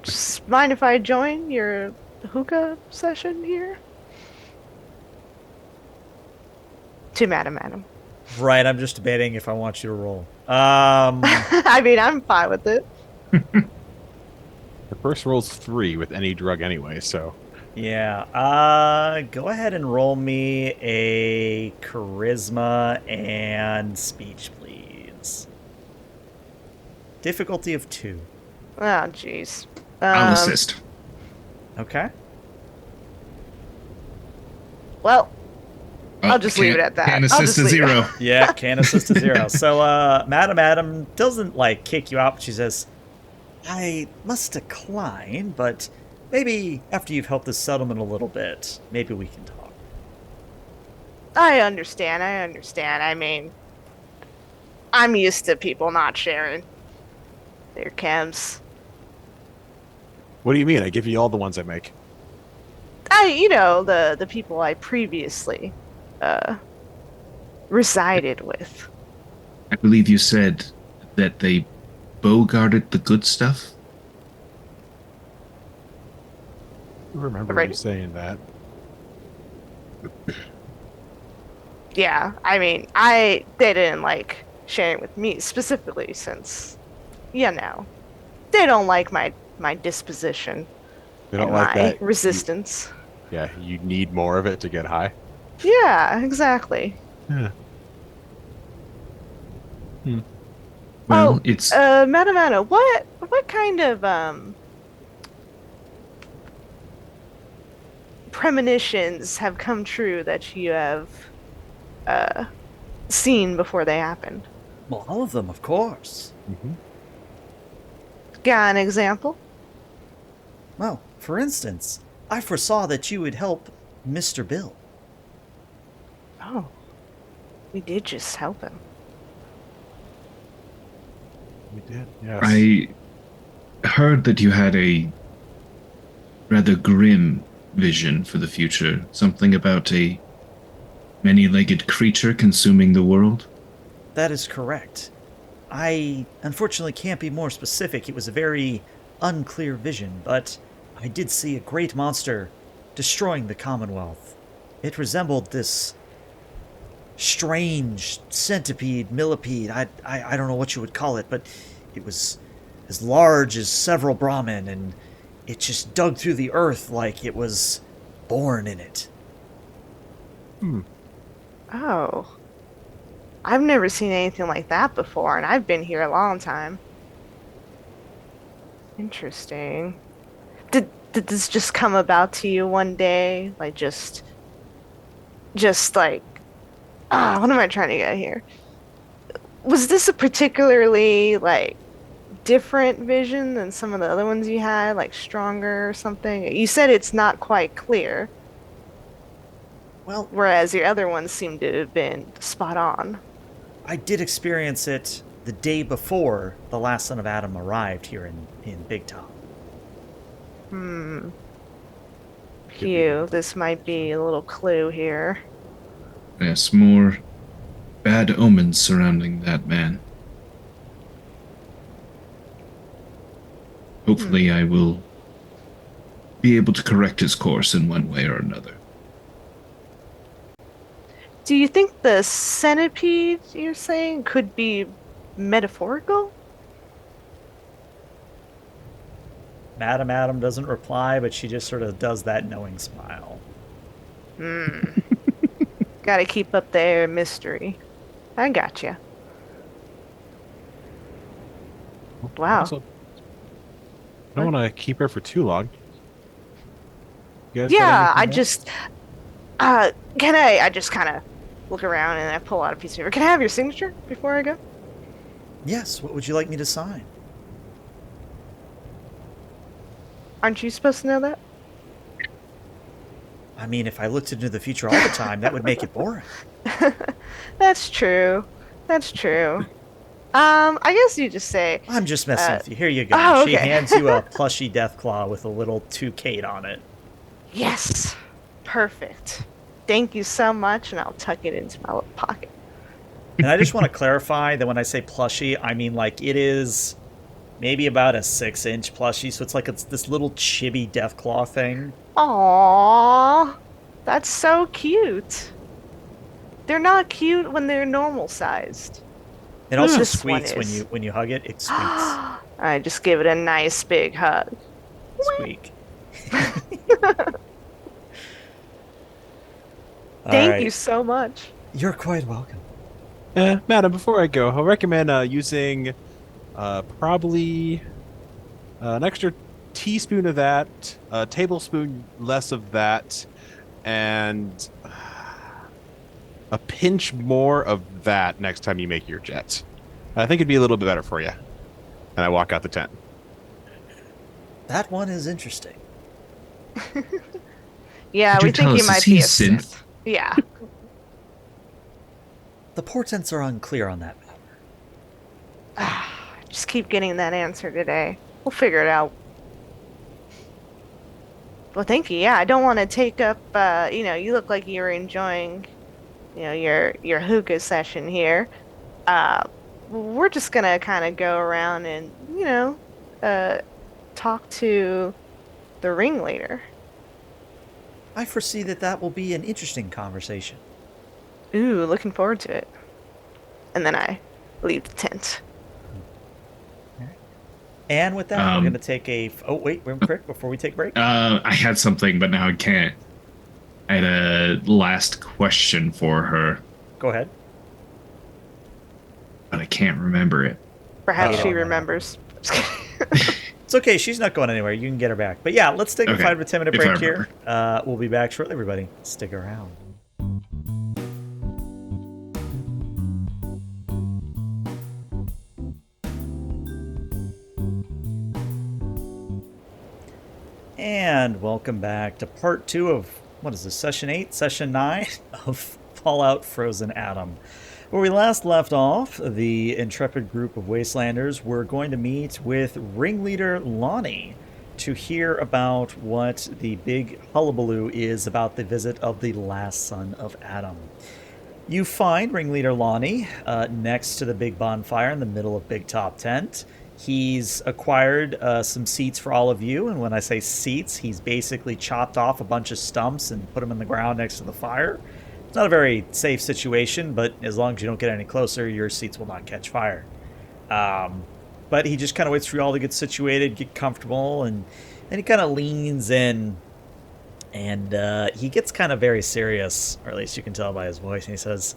just mind if I join your hookah session here? To Madam Adam. Right, I'm just debating if I want you to roll. I mean, I'm fine with it. The first roll's 3 with any drug anyway, so. Yeah, go ahead and roll me a charisma and speech, please. Difficulty of 2. Oh, jeez. I'll assist. Okay. Well, I'll just leave it at that. Can I'll assist just to leave it. 0. Yeah, can assist to 0. So, Madam Adam doesn't, like, kick you out, but she says, "I must decline, but maybe after you've helped the settlement a little bit, maybe we can talk." I understand. I mean, I'm used to people not sharing their chems. What do you mean? I give you all the ones I make. the people I previously resided with. I believe you said that they bogarted the good stuff. I remember Right. you saying that. Yeah, I mean, they didn't like sharing with me specifically since, they don't like my disposition They don't and like my that. resistance. You need more of it to get high. Yeah, exactly. Yeah. Well, Oh, it's Madam Anna, what kind of premonitions have come true that you have uh seen before they happened? Well, all of them, of course. Mm-hmm. Got an example? Well, for instance, I foresaw that you would help Mr. Bill. Oh, we did just help him. We did. Yes. I heard that you had a rather grim vision for the future. Something about a many-legged creature consuming the world. That is correct. I unfortunately can't be more specific. It was a very unclear vision, but I did see a great monster destroying the Commonwealth. It resembled this strange centipede, millipede. I don't know what you would call it, but it was as large as several Brahmin, and it just dug through the earth like it was born in it. Oh. I've never seen anything like that before, and I've been here a long time. Interesting. Did this just come about to you one day? Like just like what am I trying to get here? Was this a particularly like different vision than some of the other ones you had, like stronger or something? You said it's not quite clear, Well, whereas your other ones seem to have been spot on. I did experience it the day before the last son of Adam arrived here in Big Top. Phew, this might be a little clue here. Yes, more bad omens surrounding that man. Hopefully, I will be able to correct his course in one way or another. Do you think the centipede you're saying could be metaphorical? Madam Adam doesn't reply, but she just sort of does that knowing smile. Gotta keep up their mystery. I gotcha. Wow. Also, I don't want to keep her for too long. You guys got Yeah, I anything else? just can I just kind of look around and I pull out a piece of paper. Can I have your signature before I go? Yes, what would you like me to sign? Aren't you supposed to know that? I mean, if I looked into the future all the time, that would make it boring. That's true. That's true. I guess you just say, I'm just messing with you. Here you go. oh, She okay. hands you a plushy Deathclaw with a little 2Kate on it. yes, perfect. Thank you so much, and I'll tuck it into my little pocket. And I just want to clarify that when I say plushy, I mean like it is maybe about a 6-inch plushie, so it's this little chibi Deathclaw thing. Aww, that's so cute. They're not cute when they're normal sized. It also This one squeaks is. when you hug it. It squeaks. I just give it a nice big hug. Squeak. Thank you so much. You're quite welcome. Madam, before I go, I'll recommend using probably an extra teaspoon of that, a tablespoon less of that, and a pinch more of that next time you make your jets. I think it'd be a little bit better for you. And I walk out the tent. That one is interesting. Yeah, Could we you tell think you us, might is he be a a synth? Sith. Yeah. The portents are unclear on that matter. Just keep getting that answer today. We'll figure it out. Well, thank you. Yeah, I don't want to take up. You look like you were enjoying, your hookah session here. Uh, we're just gonna kind of go around and, uh, talk to the ringleader. I foresee that that will be an interesting conversation. Ooh, looking forward to it. And then I leave the tent. And with that, we're going to take a. Oh, wait, real quick before we take a break. I had something, but now I can't. I had a last question for her, Go ahead. but I can't remember it. Perhaps Oh, she no. remembers. It's okay. She's not going anywhere. You can get her back. But yeah, let's take a Okay, 5 to 10 minute if I break here. remember. We'll be back shortly, everybody. Stick around. And welcome back to part 2 of, what is this, session 8, session 9 of Fallout Frozen Atom. Where we last left off, the intrepid group of Wastelanders were going to meet with ringleader Lonnie to hear about what the big hullabaloo is about the visit of the last son of Adam. You find ringleader Lonnie next to the big bonfire in the middle of Big Top Tent. He's acquired some seats for all of you, and when I say seats, he's basically chopped off a bunch of stumps and put them in the ground next to the fire. It's not a very safe situation, but as long as you don't get any closer, your seats will not catch fire. But he just kind of waits for you all to get situated, get comfortable, and then he kind of leans in, and he gets kind of very serious, or at least you can tell by his voice, and he says,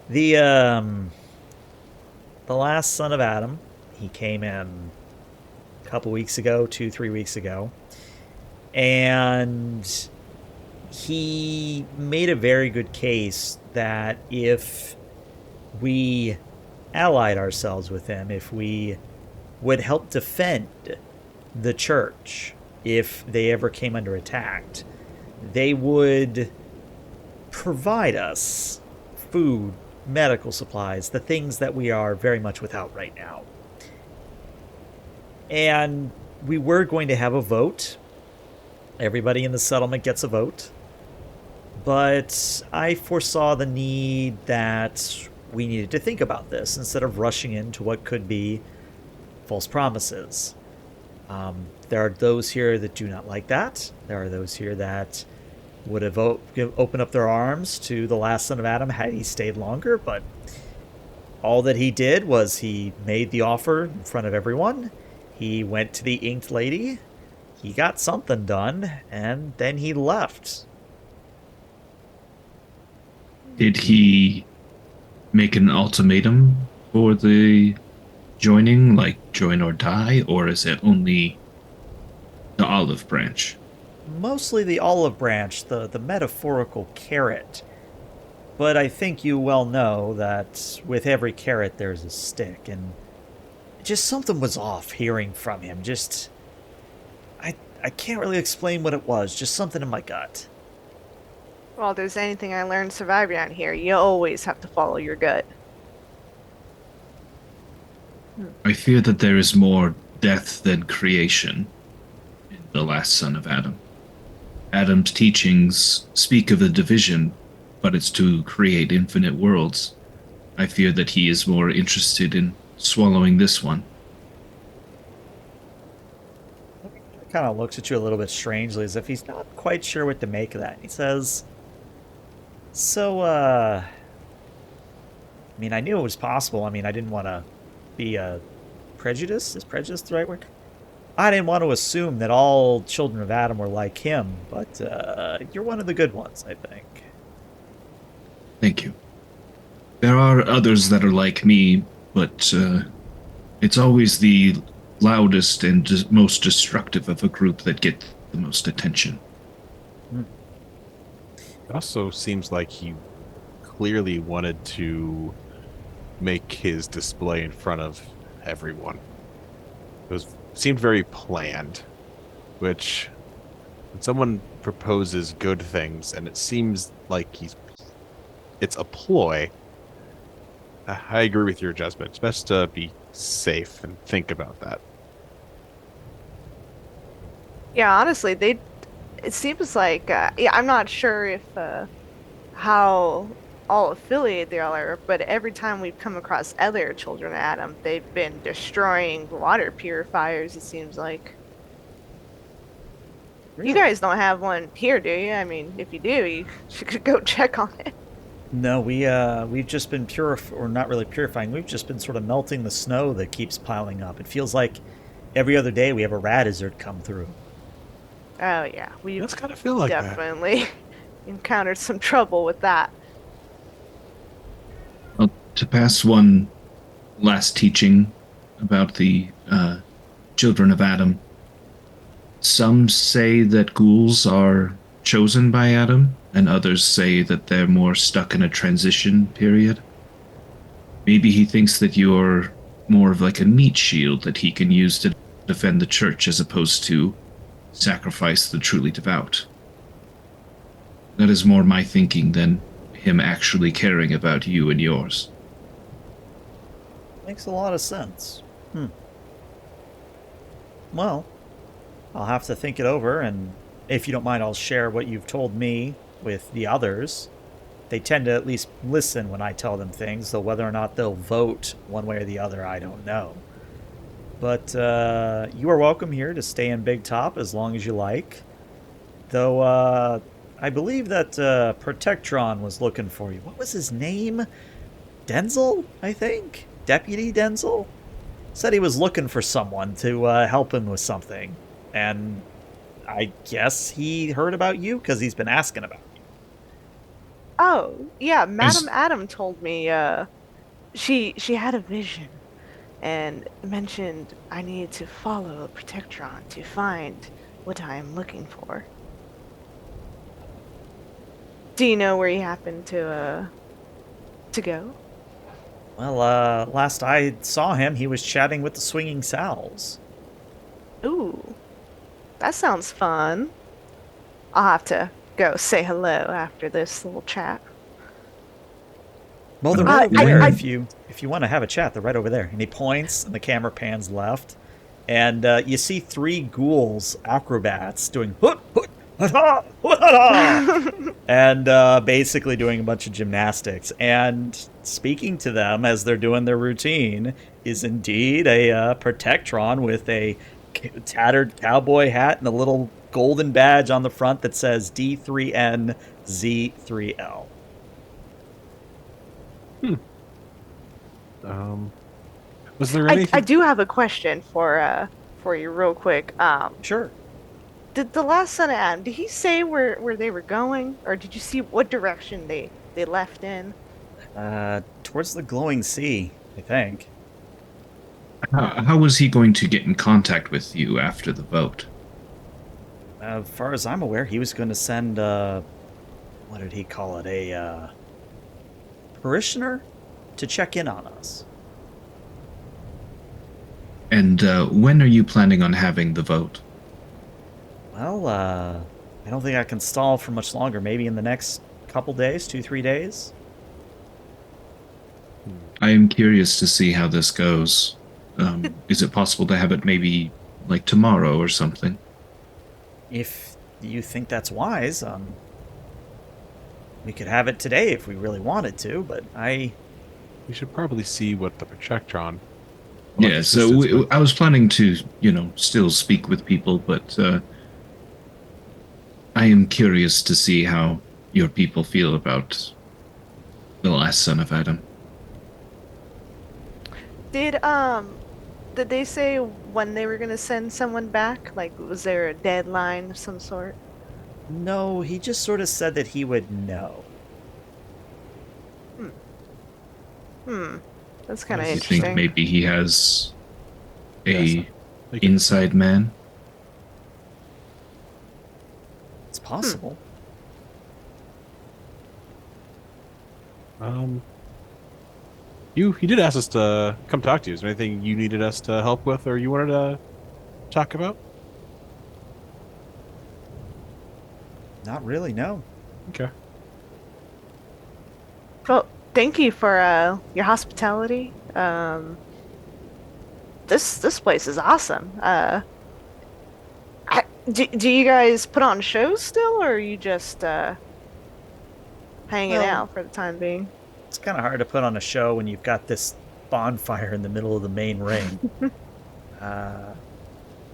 The last son of Adam, he came in a couple weeks ago, 2-3 weeks ago, and he made a very good case that if we allied ourselves with him, if we would help defend the church if they ever came under attack, they would provide us food, medical supplies, the things that we are very much without right now. And we were going to have a vote. Everybody in the settlement gets a vote. But I foresaw the need that we needed to think about this instead of rushing into what could be false promises. There are those here that do not like that. There are those here that would have opened up their arms to the last son of Adam had he stayed longer, but all that he did was he made the offer in front of everyone. He went to the Inked Lady, he got something done, and then he left. Did he make an ultimatum for the joining, like join or die, or is it only the olive branch? Mostly the olive branch, the metaphorical carrot. But I think you well know that with every carrot there's a stick, and just something was off hearing from him. Just, I can't really explain what it was, just something in my gut. Well, if there's anything I learned surviving out here, you always have to follow your gut. I fear that there is more death than creation in the last son of Adam. Adam's teachings speak of the division, but it's to create infinite worlds. I fear that he is more interested in swallowing this one. He kind of looks at you a little bit strangely, as if he's not quite sure what to make of that. He says, So, I mean, I knew it was possible. I mean, I didn't want to be prejudiced. Is prejudice the right word? I didn't want to assume that all children of Adam were like him, but you're one of the good ones, I think. Thank you. There are others that are like me, but it's always the loudest and most destructive of a group that get the most attention. It also seems like he clearly wanted to make his display in front of everyone. It seemed very planned, which when someone proposes good things and it seems like it's a ploy, I agree with your judgment. It's best to be safe and think about that. Yeah, honestly, it seems like yeah, I'm not sure if how all affiliated they all are, but every time we've come across other children of Adam, they've been destroying water purifiers, it seems like. You guys don't have one here, do you? I mean, if you do, you should go check on it. No, we've just been or not really purifying. We've just been sort of melting the snow that keeps piling up. It feels like every other day we have a radizard come through. Oh yeah, we That's kind of feel like that. definitely encountered some trouble with that. Well, to pass one last teaching about the children of Adam, some say that ghouls are chosen by Adam, and others say that they're more stuck in a transition period. Maybe he thinks that you're more of like a meat shield that he can use to defend the church as opposed to sacrifice the truly devout. That is more my thinking than him actually caring about you and yours. Makes a lot of sense. Well, I'll have to think it over, and if you don't mind, I'll share what you've told me with the others. They tend to at least listen when I tell them things, though whether or not they'll vote one way or the other, I don't know. But you are welcome here to stay in Big Top as long as you like. Though I believe that Protectron was looking for you. What was his name? Denzel, I think? Deputy Denzel? Said he was looking for someone to help him with something. And I guess he heard about you because he's been asking about you. Oh yeah, Madam Adam told me she had a vision and mentioned I needed to follow Protectron to find what I am looking for. Do you know where he happened to go? Well, last I saw him, he was chatting with the Swinging Sals. Ooh, that sounds fun. I'll have to go say hello after this little chat. Well, they're right over there. I- If you want to have a chat, they're right over there. And he points, and the camera pans left, and you see three ghouls, acrobats, doing hut hut hut hut and basically doing a bunch of gymnastics. And speaking to them as they're doing their routine is indeed a Protectron with a tattered cowboy hat and a little golden badge on the front that says D3N Z3L. Was there anything? I do have a question for you real quick. Sure. Did the last son of Adam, did he say where they were going? Or did you see what direction they left in? Towards the glowing sea, I think. How was he going to get in contact with you after the vote? As far as I'm aware, he was going to send, what did he call it, a parishioner to check in on us. And when are you planning on having the vote? Well, I don't think I can stall for much longer. Maybe in the next couple days, 2-3 days. I am curious to see how this goes. Is it possible to have it maybe like tomorrow or something? If you think that's wise, we could have it today if we really wanted to, but We should probably see what the Protectron. Yeah, so I was planning to, still speak with people, but I am curious to see how your people feel about the last son of Adam. Did they say when they were gonna send someone back? Like, was there a deadline of some sort? no, he just sort of said that he would know. That's kind of You interesting. think maybe he has Yes. a inside man? It's possible. You did ask us to come talk to you. Is there anything you needed us to help with, or you wanted to talk about? Not really, no. Okay. Well, thank you for your hospitality. This place is awesome. Do you guys put on shows still, or are you just hanging Well, out for the time being? it's kind of hard to put on a show when you've got this bonfire in the middle of the main ring. uh,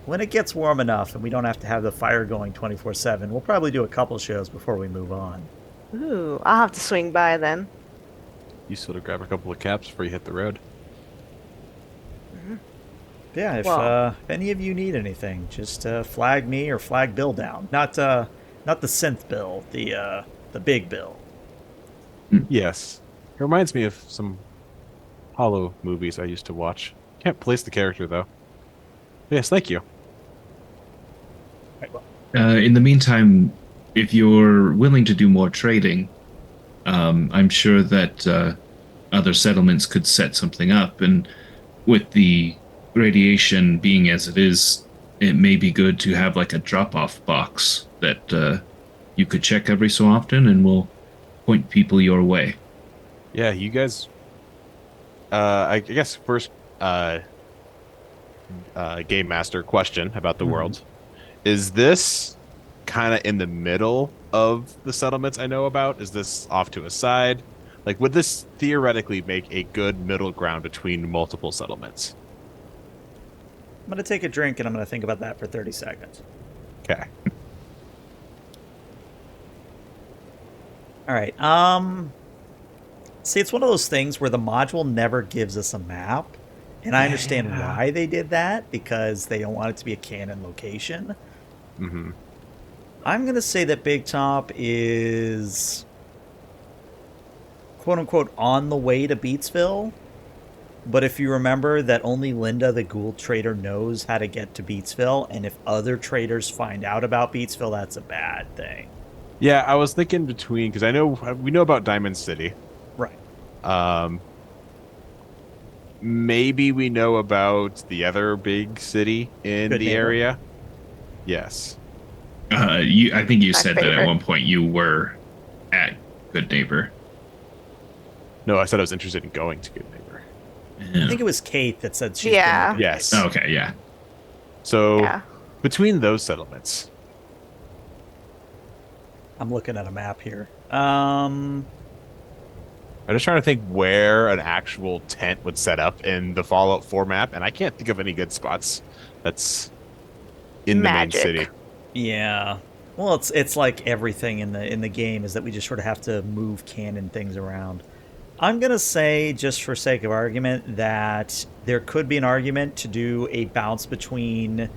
when it gets warm enough and we don't have to have the fire going 24/7, we'll probably do a couple shows before we move on. Ooh, I'll have to swing by then. You sort of grab a couple of caps before you hit the road. Yeah, Well- if any of you need anything, just flag me or flag Bill down. Not the synth Bill, the big Bill. Yes. It reminds me of some Hollow movies I used to watch. Can't place the character, though. Yes, thank you. In the meantime, if you're willing to do more trading, I'm sure that other settlements could set something up. And with the radiation being as it is, it may be good to have like a drop-off box that you could check every so often, and we'll point people your way. Yeah, you guys. I guess first game master question about the world. Is this kind of in the middle of the settlements I know about? Is this off to a side? Like, would this theoretically make a good middle ground between multiple settlements? I'm going to take a drink and I'm going to think about that for 30 seconds. Okay. All right. See, it's one of those things where the module never gives us a map. And I understand why they did that, because they don't want it to be a canon location. Mm-hmm. I'm going to say that Big Top is, quote-unquote, on the way to Beatsville. But if you remember that only Linda, the Gould trader, knows how to get to Beatsville, and if other traders find out about Beatsville, that's a bad thing. Yeah, I was thinking between, because we know about Diamond City. Right. Maybe we know about the other big city in Good the neighbor. area. Yes. I think you My said that at favorite. one point you were at Good Neighbor. No, I said I was interested in going to Good Neighbor. I think it was Kate that said she's Yeah. been to Good Yes. Neighbor. Oh, okay, yeah. So Yeah. between those settlements, I'm looking at a map here. I'm just trying to think where an actual tent would set up in the Fallout 4 map, and I can't think of any good spots that's in Magic. the main city. Yeah. Well, it's like everything in the game is that we just sort of have to move canon things around. I'm going to say, just for sake of argument, that there could be an argument to do a bounce between,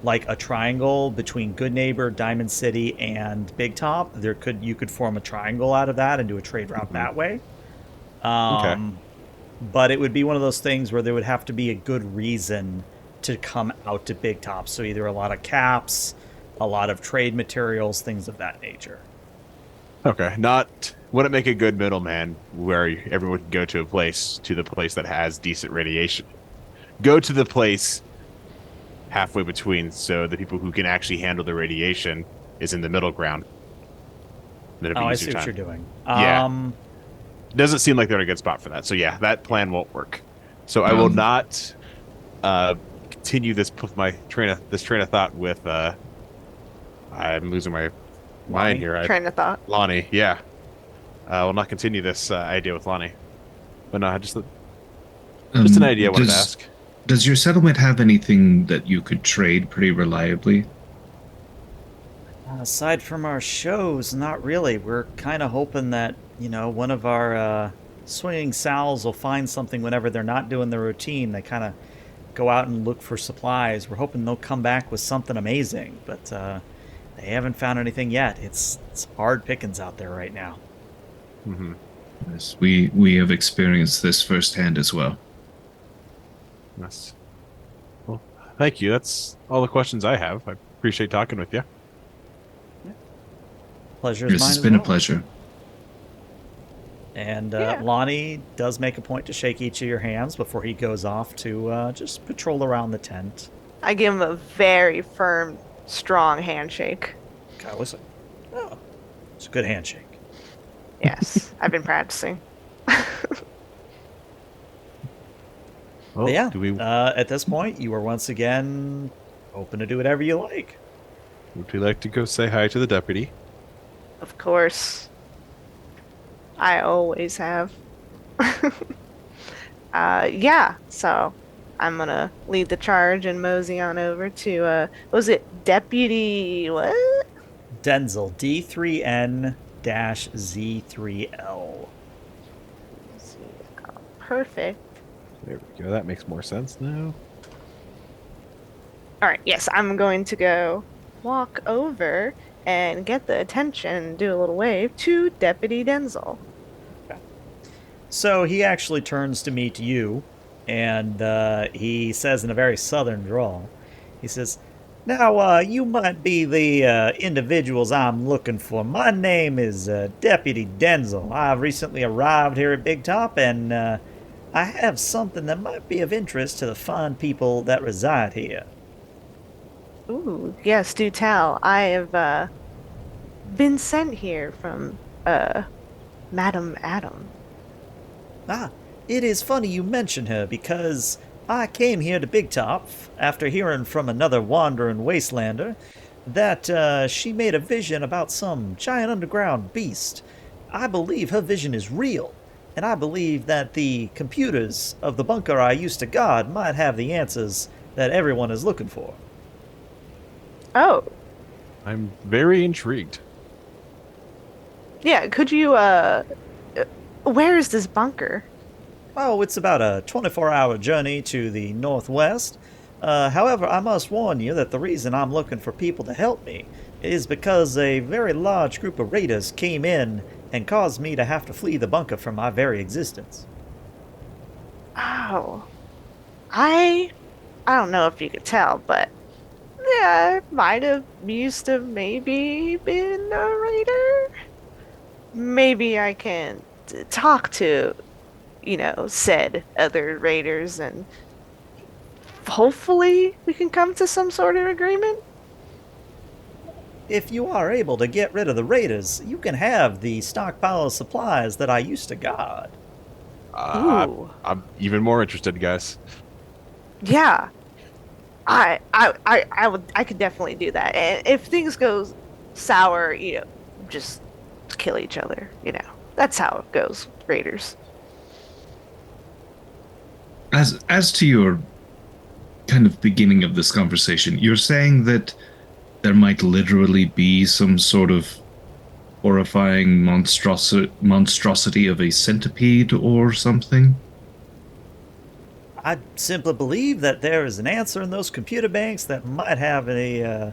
like, a triangle between Good Neighbor, Diamond City, and Big Top. You could form a triangle out of that and do a trade route that way. Okay. But it would be one of those things where there would have to be a good reason to come out to Big Top. So either a lot of caps, a lot of trade materials, things of that nature. Okay. Wouldn't make a good middleman where everyone can go to the place that has decent radiation. Go to the place halfway between, so the people who can actually handle the radiation is in the middle ground. Then it'd be Oh, I easier see what time. you're doing. Yeah. Doesn't seem like they're in a good spot for that. So yeah, that plan won't work. So I will not continue this train of thought with I'm losing my mind here. Train of thought. Lonnie, yeah. I will not continue this idea with Lonnie. But no, just an idea I wanted to ask. Does your settlement have anything that you could trade pretty reliably? Aside from our shows, not really. We're kind of hoping that, one of our swinging Sals will find something whenever they're not doing the routine. They kind of go out and look for supplies. We're hoping they'll come back with something amazing, but they haven't found anything yet. It's hard pickings out there right now. Mm-hmm. Yes, we have experienced this firsthand as well. Yes. Well, thank you. That's all the questions I have. I appreciate talking with you. Pleasure is Yes, mine it's as been a well. pleasure. And Yeah. Lonnie does make a point to shake each of your hands before he goes off to just patrol around the tent. I give him a very firm, strong handshake. Kyle was like, oh, it's a good handshake. Yes, I've been practicing. Well, But yeah, do we? at this point, you are once again open to do whatever you like. Would we like to go say hi to the deputy? Of course. I always have. Yeah, so I'm gonna lead the charge and mosey on over to, was it Deputy, what? Denzel, D3N-Z3L. Perfect. There we go. That makes more sense now. All right, yes, I'm going to go walk over and get the attention, do a little wave to Deputy Denzel. So he actually turns to meet you, and he says in a very southern drawl, he says, "Now, you might be the individuals I'm looking for. My name is Deputy Denzel. I've recently arrived here at Big Top, and I have something that might be of interest to the fine people that reside here." Ooh, yes, do tell. I have been sent here from Madam Adam. Ah, it is funny you mention her, because I came here to Big Top after hearing from another wandering Wastelander that she made a vision about some giant underground beast. I believe her vision is real, and I believe that the computers of the bunker I used to guard might have the answers that everyone is looking for. Oh, I'm very intrigued. yeah, could you, where is this bunker? Oh, it's about a 24-hour journey to the northwest. However, I must warn you that the reason I'm looking for people to help me is because a very large group of raiders came in and caused me to have to flee the bunker from my very existence. Oh, I don't know if you could tell, but yeah, I might have used to maybe been a raider. Maybe I can talk to, said other raiders, and hopefully we can come to some sort of agreement. If you are able to get rid of the raiders, you can have the stockpile of supplies that I used to guard. Ooh. I'm even more interested, guys. Yeah, I could definitely do that. And if things go sour, just kill each other. That's how it goes, raiders. As to your kind of beginning of this conversation, you're saying that there might literally be some sort of horrifying monstrosity of a centipede or something? I simply believe that there is an answer in those computer banks that might have a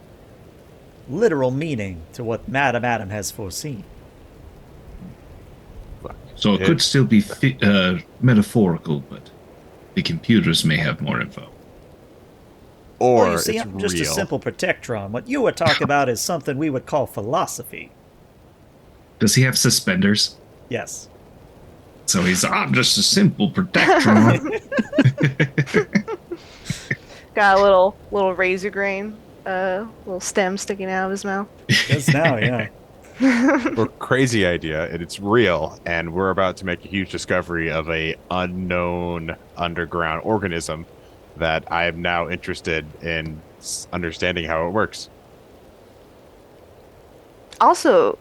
literal meaning to what Madam Adam has foreseen. So it could still be metaphorical, but the computers may have more info. Or Well, you see, it's I'm just real. a simple protectron. What you were talking about is something we would call philosophy. Does he have suspenders? Yes. So I'm just a simple protectron. Got a little razor grain, little stem sticking out of his mouth. Does now, yeah. We're crazy idea, and it's real, and we're about to make a huge discovery of a unknown underground organism that I am now interested in understanding how it works. Also,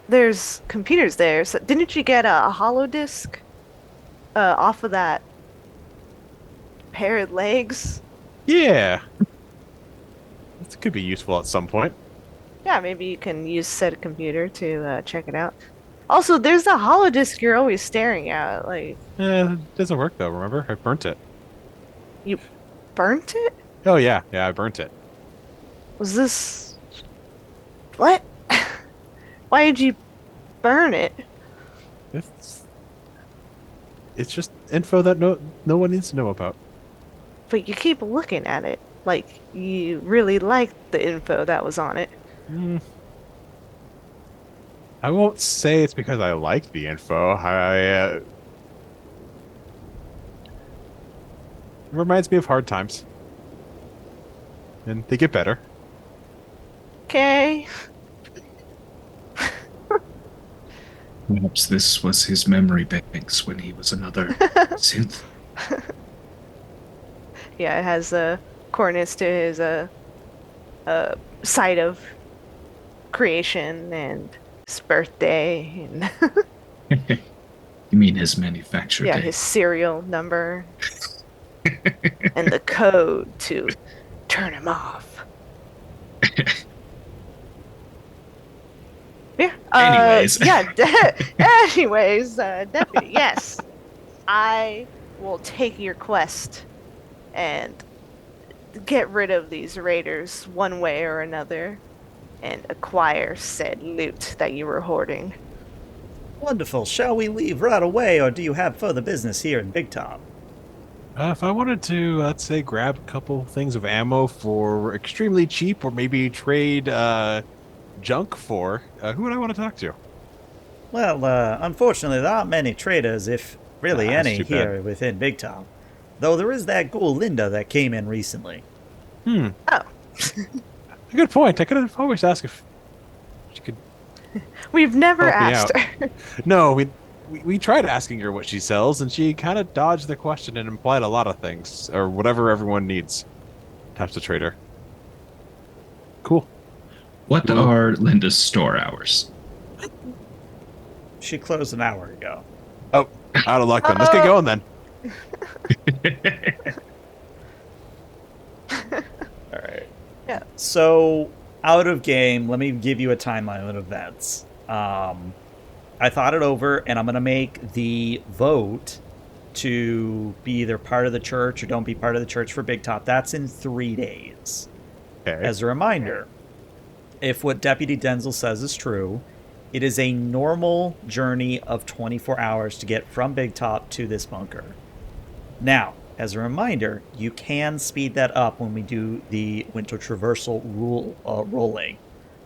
there's computers there. So didn't you get a hollow disk off of that pair of legs? Yeah. This could be useful at some point. Yeah, maybe you can use said computer to check it out. Also, there's the hollow disk you're always staring at. Like, It doesn't work though, remember? I burnt it. you burnt it? Oh yeah, I burnt it. Was this... What? Why did you burn it? It's just info that no one needs to know about. But you keep looking at it. Like, you really liked the info that was on it. I won't say it's because I like the info. It reminds me of hard times. And they get better. Okay. Perhaps this was his memory banks when he was another synth. Yeah, it has coordinates to his site of creation and his birthday and You mean his manufacture yeah, date? his serial number and the code to turn him off. Yeah. Anyways. Anyways, deputy, yes, I will take your quest and get rid of these raiders one way or another and acquire said loot that you were hoarding. Wonderful. Shall we leave right away, or do you have further business here in Big Top? If I wanted to, let's say, grab a couple things of ammo for extremely cheap, or maybe trade junk for, who would I want to talk to? Well, unfortunately, there aren't many traders, if really That's any, too bad. here within Big Top. Though there is that ghoul Linda that came in recently. Hmm. Oh, Good point. I could have always asked if she could. we've never Help me asked out. her. No, we tried asking her what she sells, and she kind of dodged the question and implied a lot of things, or whatever everyone needs. Types of trader. Cool. What Well- are Linda's store hours? She closed an hour ago. Oh, out of luck then. Let's get going then. All right. Yeah. So, out of game, let me give you a timeline of events. I thought it over, and I'm going to make the vote to be either part of the church or don't be part of the church for Big Top. That's in 3 days. Okay. As a reminder, if what Deputy Denzel says is true, it is a normal journey of 24 hours to get from Big Top to this bunker. Now, as a reminder, you can speed that up when we do the winter traversal rolling.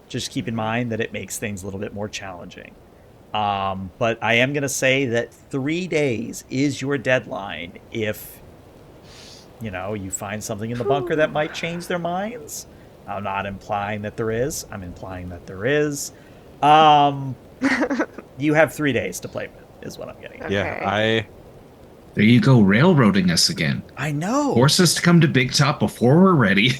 Just keep in mind that it makes things a little bit more challenging. But I am going to say that 3 days is your deadline if, you find something in the bunker that might change their minds. I'm not implying that there is. I'm implying that there is. You have 3 days to play with, is what I'm getting at. Yeah, There you go, railroading us again. I know. Force us to come to Big Top before we're ready.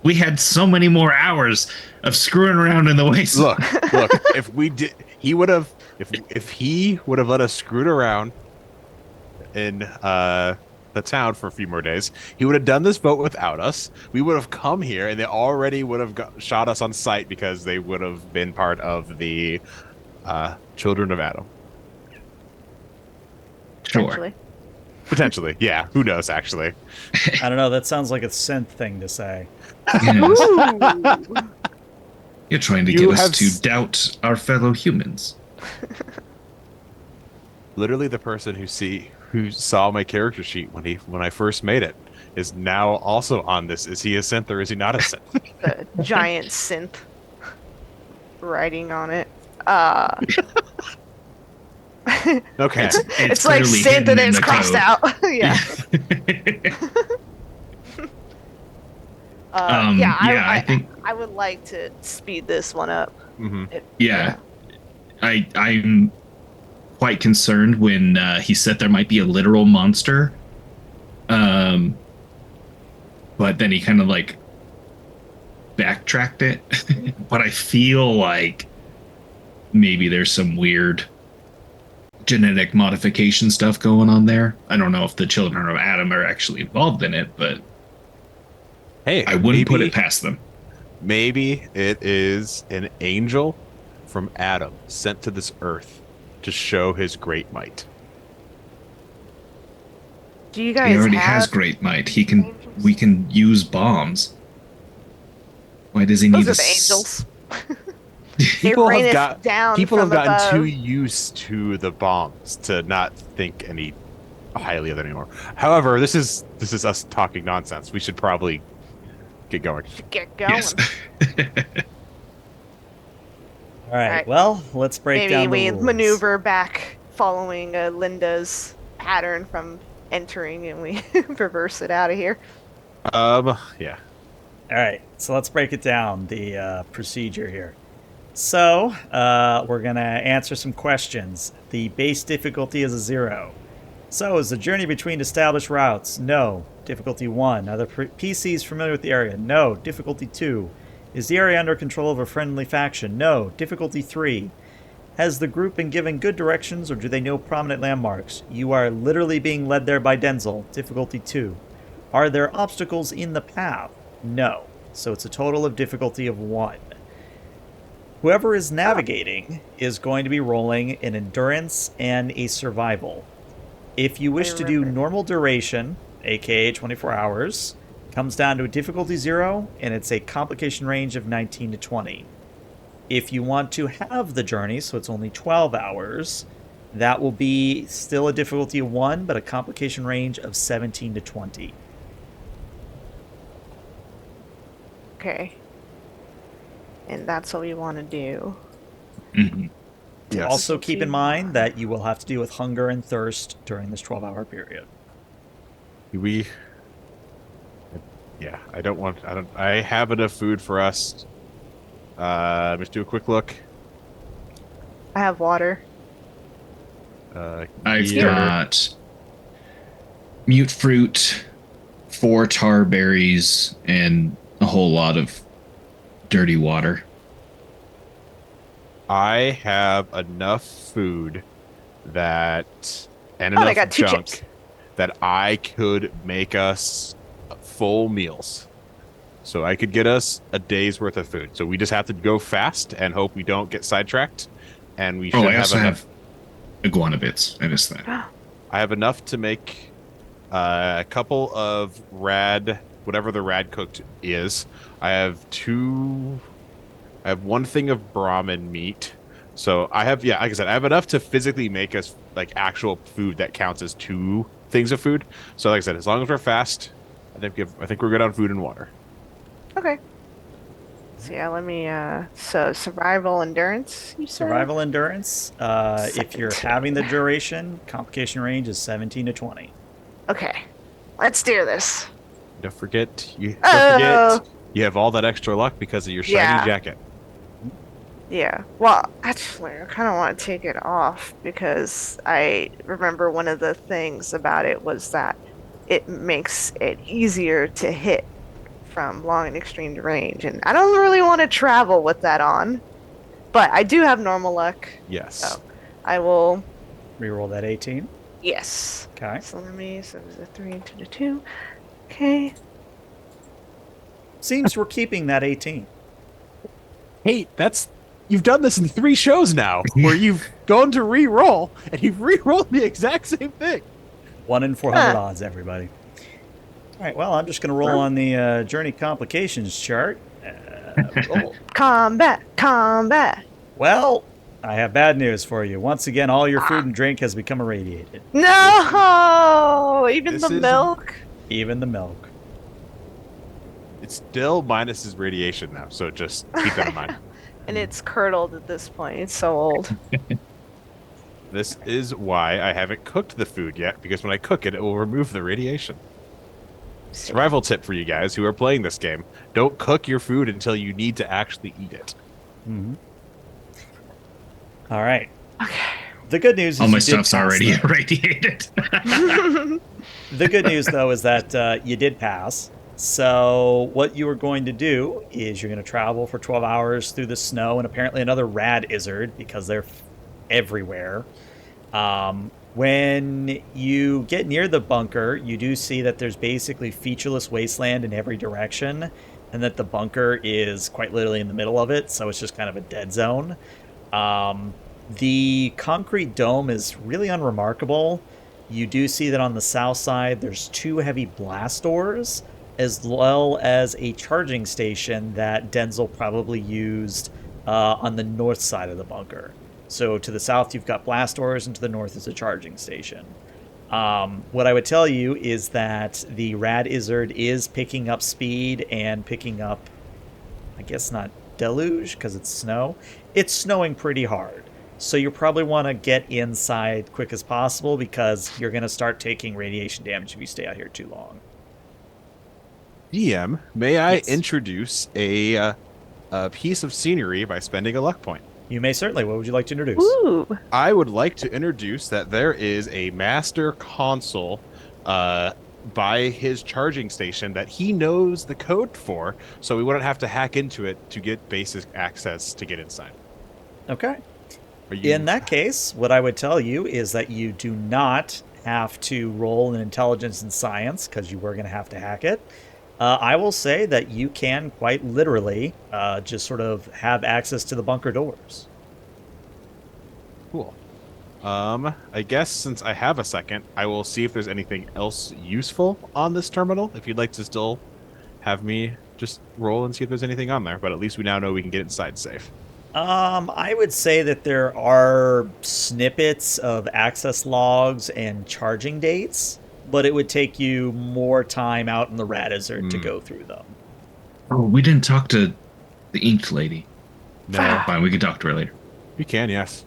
We had so many more hours of screwing around in the waste. look. If we did, he would have. If he would have let us screw around in the town for a few more days, he would have done this boat without us. We would have come here, and they already would have shot us on sight because they would have been part of the children of Adam. Sure. Actually. Potentially, yeah. Who knows? Actually, I don't know. That sounds like a synth thing to say. Yes. Ooh. You're trying to You get us have to doubt our fellow humans. literally, the person who saw my character sheet when I first made it is now also on this. Is he a synth or is he not a synth? The giant synth writing on it. Okay. It's like clearly synth hidden and in it's the crossed code. out. Yeah. I think I would like to speed this one up. hmm yeah. I'm quite concerned when he said there might be a literal monster. But then he kind of like backtracked it. But I feel like maybe there's some weird genetic modification stuff going on there. I don't know if the children of Adam are actually involved in it, but Hey, I wouldn't put it past them. Maybe it is an angel from Adam sent to this earth to show his great might. Do you guys He already have has great might. We can use bombs. Why does he need those are to the angels. People raineth have down people have from gotten above. too used to the bombs to not think any highly of it anymore. However, this is us talking nonsense. We should probably get going. Get going. Yes. All right. Alright. Well, let's break Maybe down the we rules. maneuver back following Linda's pattern from entering and we reverse it out of here. Yeah. All right, so let's break it down, the procedure here. So, we're going to answer some questions. The base difficulty is a 0. So, is the journey between established routes? No. Difficulty 1. Are the PCs familiar with the area? No. Difficulty 2. Is the area under control of a friendly faction? No. Difficulty 3. Has the group been given good directions, or do they know prominent landmarks? You are literally being led there by Denzel. Difficulty 2. Are there obstacles in the path? No. So it's a total of difficulty of 1. Whoever is navigating is going to be rolling an endurance and a survival. If you wish to do normal duration, aka 24 hours, comes down to a difficulty 0, and it's a complication range of 19 to 20. If you want to have the journey, so it's only 12 hours, that will be still a difficulty of 1, but a complication range of 17 to 20. Okay. And that's what we want to do. Mhm. Yes. Also keep in mind that you will have to deal with hunger and thirst during this 12-hour period. I have enough food for us. Let's do a quick look. I have water. I've Here. got mute fruit, 4 tar berries, and a whole lot of dirty water. I have enough food and I enough got 2 junk chips. that I could make us full meals. So I could get us a day's worth of food. So we just have to go fast and hope we don't get sidetracked. And we should I have also enough. have iguana bits. I missed that. I have enough to make a couple of whatever the rad cooked is. I have 1 thing of Brahmin meat. So like I said, I have enough to physically make us like actual food that counts as 2 things of food. So like I said, as long as we're fast, I think we're good on food and water. Okay. So yeah, let me, so survival endurance, you said? Survival endurance, if you're 17. having the duration, complication range is 17 to 20. Okay. Let's do this. Don't forget you have all that extra luck because of your shiny Yeah. jacket. Yeah. Well, actually, I kind of want to take it off because I remember one of the things about it was that it makes it easier to hit from long and extreme range, and I don't really want to travel with that on. But I do have normal luck, Yes. so I will. Reroll that 18. Yes. Okay. So it was a 3 to the 2. Okay. Seems we're keeping that 18. Hey, you've done this in 3 shows now, where you've gone to re-roll and you've re-rolled the exact same thing. 1 in 400 odds, everybody. All right, well, I'm just going to roll on the journey complications chart. Roll. Combat. Well, I have bad news for you. Once again, all your food and drink has become irradiated. No, even This the is- milk. Even the milk. It's still minus his radiation now, so just keep that in mind. And it's curdled at this point. It's so old. This is why I haven't cooked the food yet, because when I cook it, it will remove the radiation. Survival tip for you guys who are playing this game. Don't cook your food until you need to actually eat it. Mm-hmm. All right. Okay. The good news is All my you did stuff's pass, already though. irradiated. The good news, though, is that you did pass. So what you are going to do is you're going to travel for 12 hours through the snow and apparently another rad izzard because they're everywhere. When you get near the bunker, you do see that there's basically featureless wasteland in every direction and that the bunker is quite literally in the middle of it, so it's just kind of a dead zone. The concrete dome is really unremarkable. You do see that on the south side there's 2 heavy blast doors, as well as a charging station that Denzel probably used on the north side of the bunker. So to the south you've got blast doors, and to the north is a charging station. What I would tell you is that the Rad Izzard is picking up speed and picking up, I guess not deluge because it's snow. It's snowing pretty hard. So you probably want to get inside quick as possible because you're going to start taking radiation damage if you stay out here too long. DM, may I Yes. introduce a piece of scenery by spending a luck point? You may certainly. What would you like to introduce? Ooh. I would like to introduce that there is a master console by his charging station that he knows the code for, so we wouldn't have to hack into it to get basic access to get inside. Okay. Are you... In that case, what I would tell you is that you do not have to roll an intelligence and science because you were going to have to hack it. I will say that you can quite literally just sort of have access to the bunker doors. Cool. I guess since I have a second, I will see if there's anything else useful on this terminal. If you'd like to still have me just roll and see if there's anything on there, but at least we now know we can get inside safe. I would say that there are snippets of access logs and charging dates, but it would take you more time out in the Radizard to go through them. Oh, we didn't talk to the inked lady. No. Fine, we can talk to her later. You can, yes.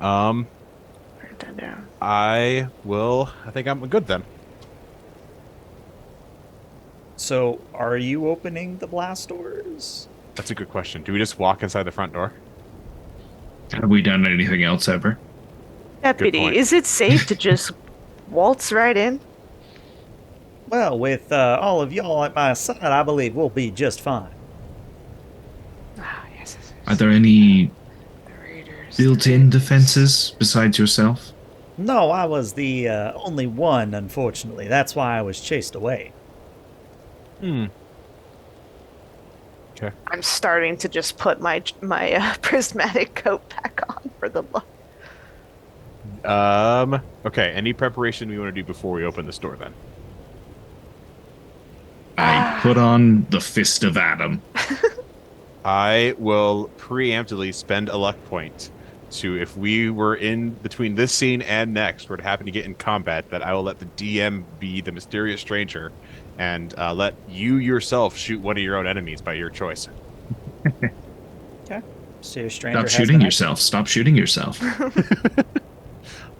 Write that down. I think I'm good then. So, are you opening the blast doors? That's a good question. Do we just walk inside the front door? Have we done anything else ever? Deputy, point. is it safe to just waltz right in? Well, with all of y'all at my side, I believe we'll be just fine. Ah, yes, yes, yes. Are there any The Raiders. built-in defenses besides yourself? No, I was the only one, unfortunately. That's why I was chased away. Okay. I'm starting to just put my prismatic coat back on for the look. Okay. Any preparation we want to do before we open this door then? I put on the Fist of Adam. I will preemptively spend a luck point to, if we were in between this scene and next, were to happen to get in combat, that I will let the DM be the mysterious stranger and let you yourself shoot one of your own enemies by your choice. Okay. So your stranger Stop has shooting been yourself. Stop shooting yourself.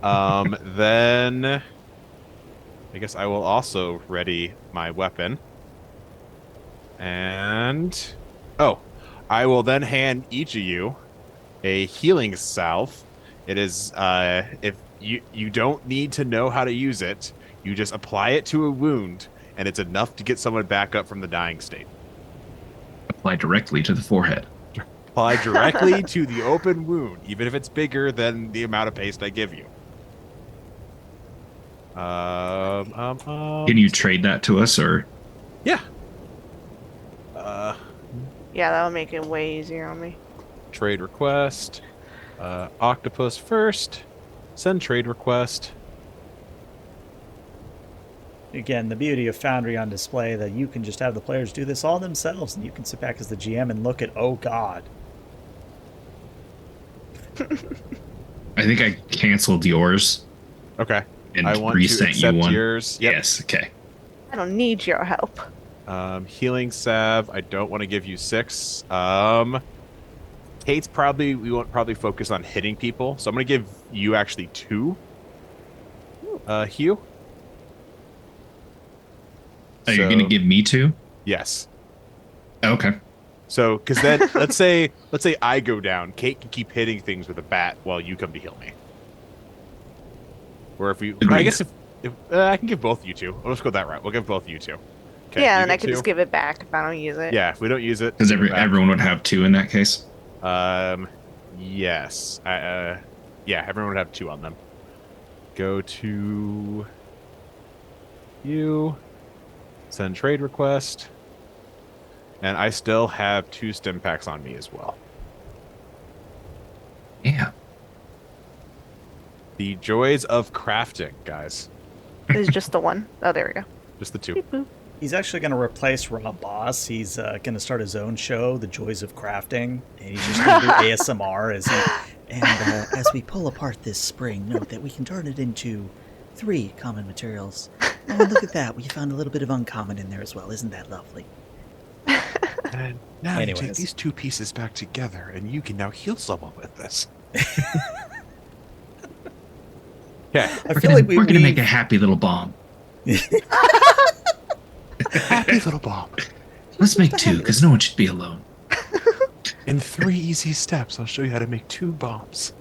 Then I guess I will also ready my weapon. And I will then hand each of you a healing salve. It is if you don't need to know how to use it, you just apply it to a wound, and it's enough to get someone back up from the dying state. Apply directly to the forehead. Apply directly to the open wound, even if it's bigger than the amount of paste I give you. Can you trade that to us, or? Yeah. Yeah, that'll make it way easier on me. Trade request. Octopus first. Send trade request. Again, the beauty of Foundry on display, that you can just have the players do this all themselves, and you can sit back as the GM and look at, oh god. I think I canceled yours Okay. and I want to resent accept you one. yours. Yep. Yes, okay. I don't need your help. Healing salve. I don't want to give you 6. Kate's we won't probably focus on hitting people, so I'm gonna give you actually 2. Hugh. Are you going to give me 2? Yes. Okay. So, because then let's say I go down, Kate can keep hitting things with a bat while you come to heal me. Or if you, I Agreed. guess if I can give both you 2. We'll just go that route. We'll give both you 2. Okay, Yeah, you and I get could 2? just give it back if I don't use it. Yeah, if we don't use it, Because give it back. everyone would have 2 in that case. Yes. Yeah, everyone would have 2 on them. Go to you. Send trade request. And I still have 2 stim packs on me as well. Yeah. The joys of crafting, guys. It's just the one. Oh, there we go. Just the 2. Beep, boop. He's actually going to replace Rob Boss. He's going to start his own show, The Joys of Crafting, and he's just going to do ASMR as he... And as we pull apart this spring, note that we can turn it into 3 common materials. Oh, and look at that. We found a little bit of uncommon in there as well. Isn't that lovely? And now you take Anyways. these 2 pieces back together, and you can now heal someone with this. Okay. I feel like we're gonna make a happy little bomb. Happy little bomb. Let's make 2, because no one should be alone. In 3 easy steps, I'll show you how to make 2 bombs.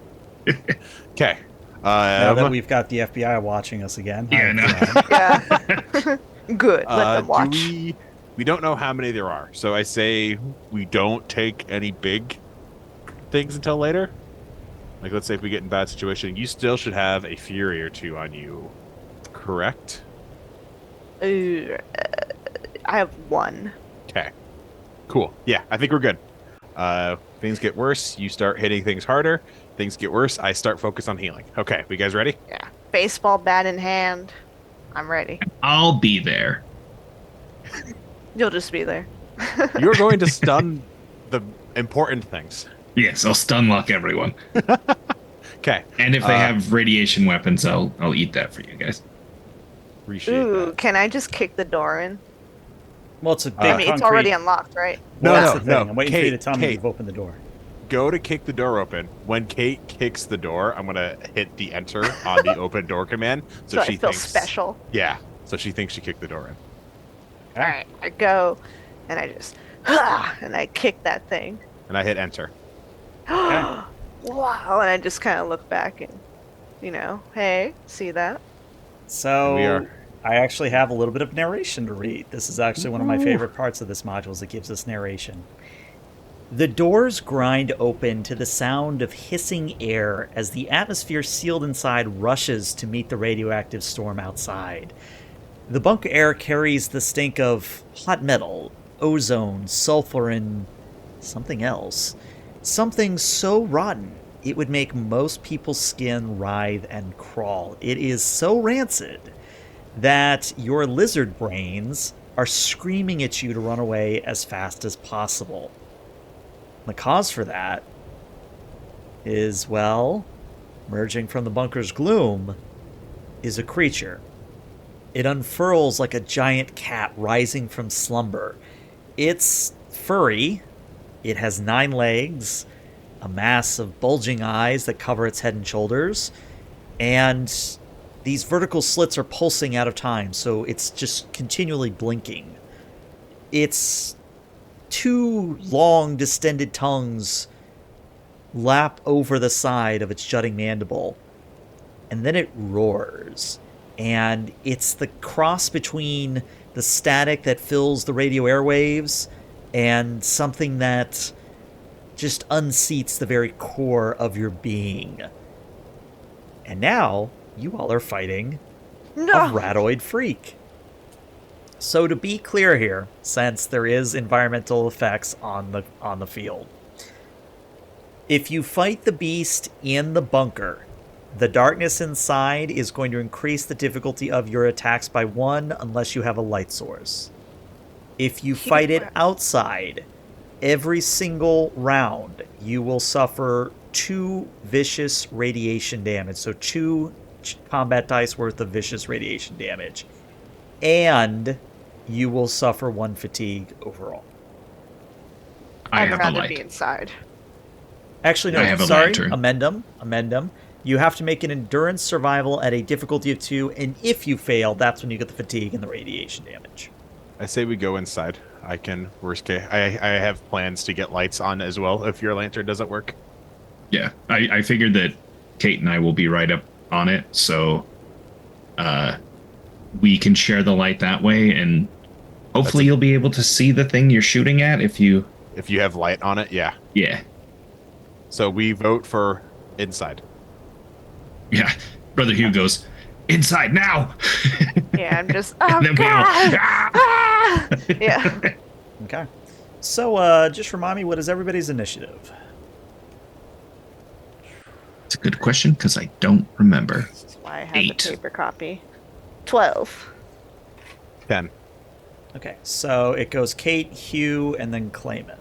Okay. Now that we've got the FBI watching us again. Yeah, no. Yeah. Good. Let them watch. We don't know how many there are, so I say we don't take any big things until later. Like, let's say if we get in a bad situation, you still should have a Fury or 2 on you, correct? I have 1. Okay. Cool. Yeah, I think we're good. Things get worse, you start hitting things harder. Things get worse, I start focus on healing. Okay, we guys ready? Yeah. Baseball bat in hand. I'm ready. I'll be there. You'll just be there. You're going to stun the important things. Yes, I'll stun lock everyone. Okay. And if they have radiation weapons, I'll eat that for you guys. Appreciate Ooh, that. can I just kick the door in? Well, it's a big I mean, it's concrete... already unlocked, right? Well, No, that's no, the thing. no. I'm waiting for you to Kate, tell me Kate. you've opened the door. Go to kick the door open. When Kate kicks the door, I'm gonna hit the enter on the open door command. So she I feel thinks, special. Yeah. So she thinks she kicked the door in. All right, I go, and I just, and I kick that thing. And I hit enter. Wow! And I just kind of look back and, hey, see that? So We are- I actually have a little bit of narration to read. This is actually one of my favorite parts of this module is it gives us narration. The doors grind open to the sound of hissing air as the atmosphere sealed inside rushes to meet the radioactive storm outside. The bunker air carries the stink of hot metal, ozone, sulfur, and something else. Something so rotten it would make most people's skin writhe and crawl. It is so rancid that your lizard brains are screaming at you to run away as fast as possible. The cause for that is, well, emerging from the bunker's gloom is a creature. It unfurls like a giant cat rising from slumber. It's furry. It has 9 legs, a mass of bulging eyes that cover its head and shoulders, and these vertical slits are pulsing out of time, so it's just continually blinking. Its 2 long, distended tongues lap over the side of its jutting mandible, and then it roars. And it's the cross between the static that fills the radio airwaves and something that just unseats the very core of your being. And now, you all are fighting a ratoid freak. So to be clear here, since there is environmental effects on the field, if you fight the beast in the bunker, the darkness inside is going to increase the difficulty of your attacks by 1 unless you have a light source. If you fight it outside, every single round you will suffer 2 vicious radiation damage. So 2 combat dice worth of vicious radiation damage. And you will suffer 1 fatigue overall. I I'd have a rather light. be inside. Actually, no, I have a sorry. lantern. Amend them. You have to make an endurance survival at a difficulty of 2, and if you fail, that's when you get the fatigue and the radiation damage. I say we go inside. I can, worst case, I have plans to get lights on as well if your lantern doesn't work. Yeah, I figured that Kate and I will be right up on it, so we can share the light that way, and hopefully you'll be able to see the thing you're shooting at if you... If you have light on it, yeah. Yeah. So we vote for inside. Yeah. Brother Hugh goes, inside now! Yeah, I'm just, And then we all, God! "Ah!" Ah! Yeah. Okay. So, just remind me, what is everybody's initiative? It's a good question, because I don't remember. That's why I have 8. the paper copy. 12. 10. Okay, so it goes Kate, Hugh, and then Clayman.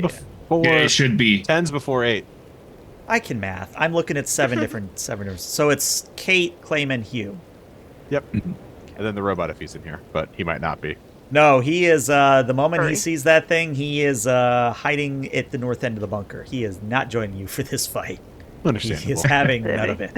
Before... Yeah, it should be. 10's before 8. I can math. I'm looking at 7 different... So it's Kate, Clayman, Hugh. Yep. And then the robot if he's in here, but he might not be. No, he is, the moment he Hurry. sees that thing, he is hiding at the north end of the bunker. He is not joining you for this fight. He Understandable. is having none of it.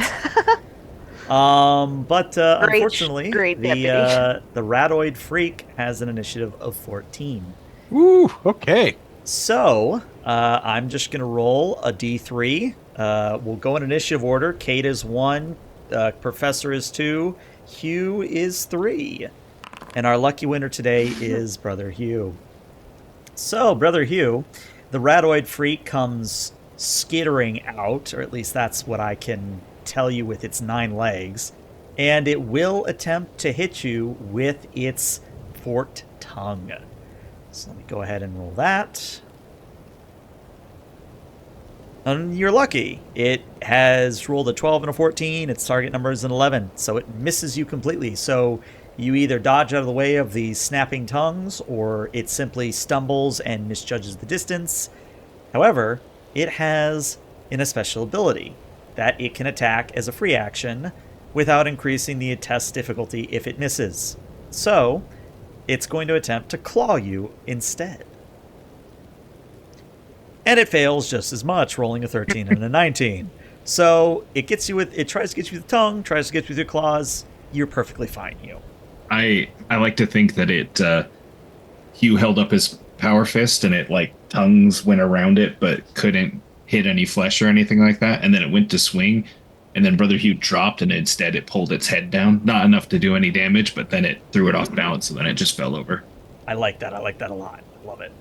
But unfortunately, great the deputy. the ratoid freak has an initiative of 14. Woo, okay. So I'm just gonna roll a d3 We'll go in initiative order. Kate is 1, Professor is 2, Hugh is 3. And our lucky winner today is Brother Hugh. So, Brother Hugh, the Radoid Freak comes skittering out, or at least that's what I can tell you with its 9 legs, and it will attempt to hit you with its forked tongue. So let me go ahead and roll that. And you're lucky. It has rolled a 12 and a 14. Its target number is an 11, so it misses you completely. So you either dodge out of the way of the snapping tongues, or it simply stumbles and misjudges the distance. However, it has a special ability that it can attack as a free action without increasing the test difficulty if it misses. So it's going to attempt to claw you instead. And it fails just as much, rolling a 13 and a 19. So it gets you with, it tries to get you with the tongue, tries to get you with your claws. You're perfectly fine, Hugh. I like to think that it Hugh held up his power fist and it like tongues went around it but couldn't hit any flesh or anything like that, and then it went to swing, and then Brother Hugh dropped, and instead it pulled its head down. Not enough to do any damage, but then it threw it off balance, and then it just fell over. I like that. I like that a lot. I love it.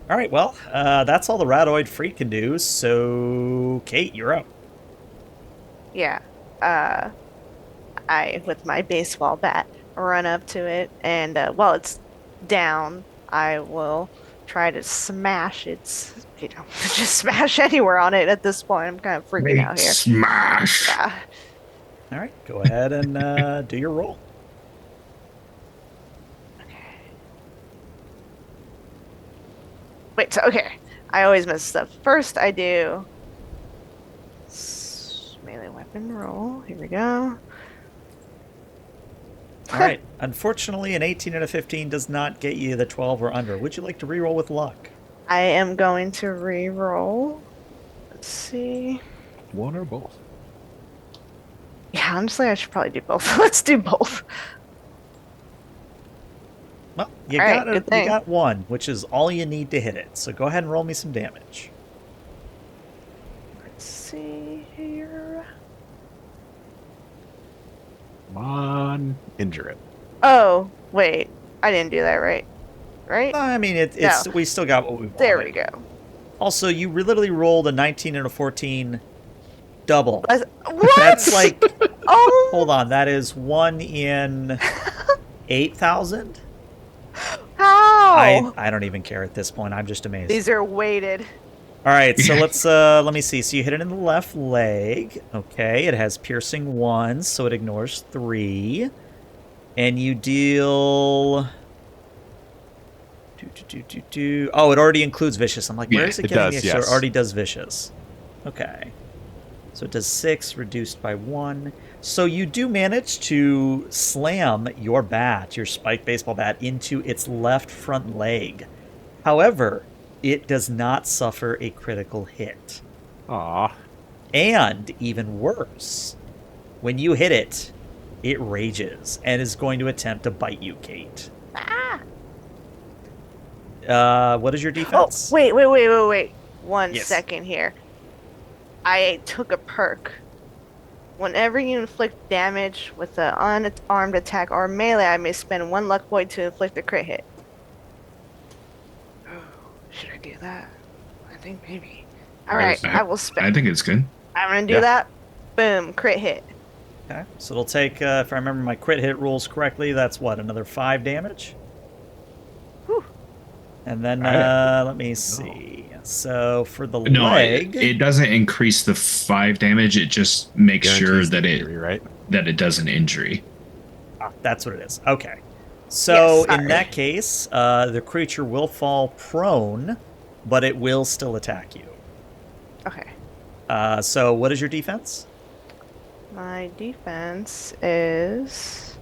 All right, well, that's all the Radoid Freak can do. So, Kate, you're up. Yeah. I, with my baseball bat, run up to it, and while it's down, I will try to smash its, just smash anywhere on it at this point. I'm kind of freaking out here. Smash! Yeah. All right, go ahead and do your roll. Wait, so, okay. I always mess stuff. First, I do melee weapon roll. Here we go. All right. Unfortunately, an 18 and a 15 does not get you the 12 or under. Would you like to reroll with luck? I am going to re-roll. Let's see. One or both? Yeah, honestly, I should probably do both. Let's do both. Well, you All right, got good thing. you got 1, which is all you need to hit it. So go ahead and roll me some damage. Let's see here. Come on. Injure it. Oh, wait. I didn't do that right. Right? I mean, it's we still got what we wanted. There we go. Also, you literally rolled a 19 and a 14 double. What? That's like, Oh, hold on, that is 1 in 8,000? how? I don't even care at this point. I'm just amazed. These are weighted. All right, so let me see. So you hit it in the left leg. Okay, it has piercing 1, so it ignores 3. And you deal... Oh, it already includes vicious. I'm like, where Yeah, is it it getting does, the extra? yes. It already does vicious. Okay. So it does 6, reduced by 1. So you do manage to slam your bat, your spiked baseball bat, into its left front leg. However, it does not suffer a critical hit. Aw. And even worse, when you hit it, it rages and is going to attempt to bite you, Kate. Ah. What is your Oh, defense? wait. 1 Yes. second here. I took a perk. Whenever you inflict damage with an unarmed attack or melee, I may spend 1 luck point to inflict a crit hit. Oh, should I do that? I think maybe. Alright, I will I spend. think it's good. I'm gonna do Yeah. that. Boom, crit hit. Okay, so it'll take, if I remember my crit hit rules correctly, that's what, another 5 damage? Whew. And then, Alright. let me see. So for the No, leg... it doesn't increase the 5 damage. It just makes sure Guarantees that the it injury, right? that it does an injury. that's what it is. Okay. So Yes, in sorry. that case, the creature will fall prone, but it will still attack you. Okay. So what is your defense? My defense is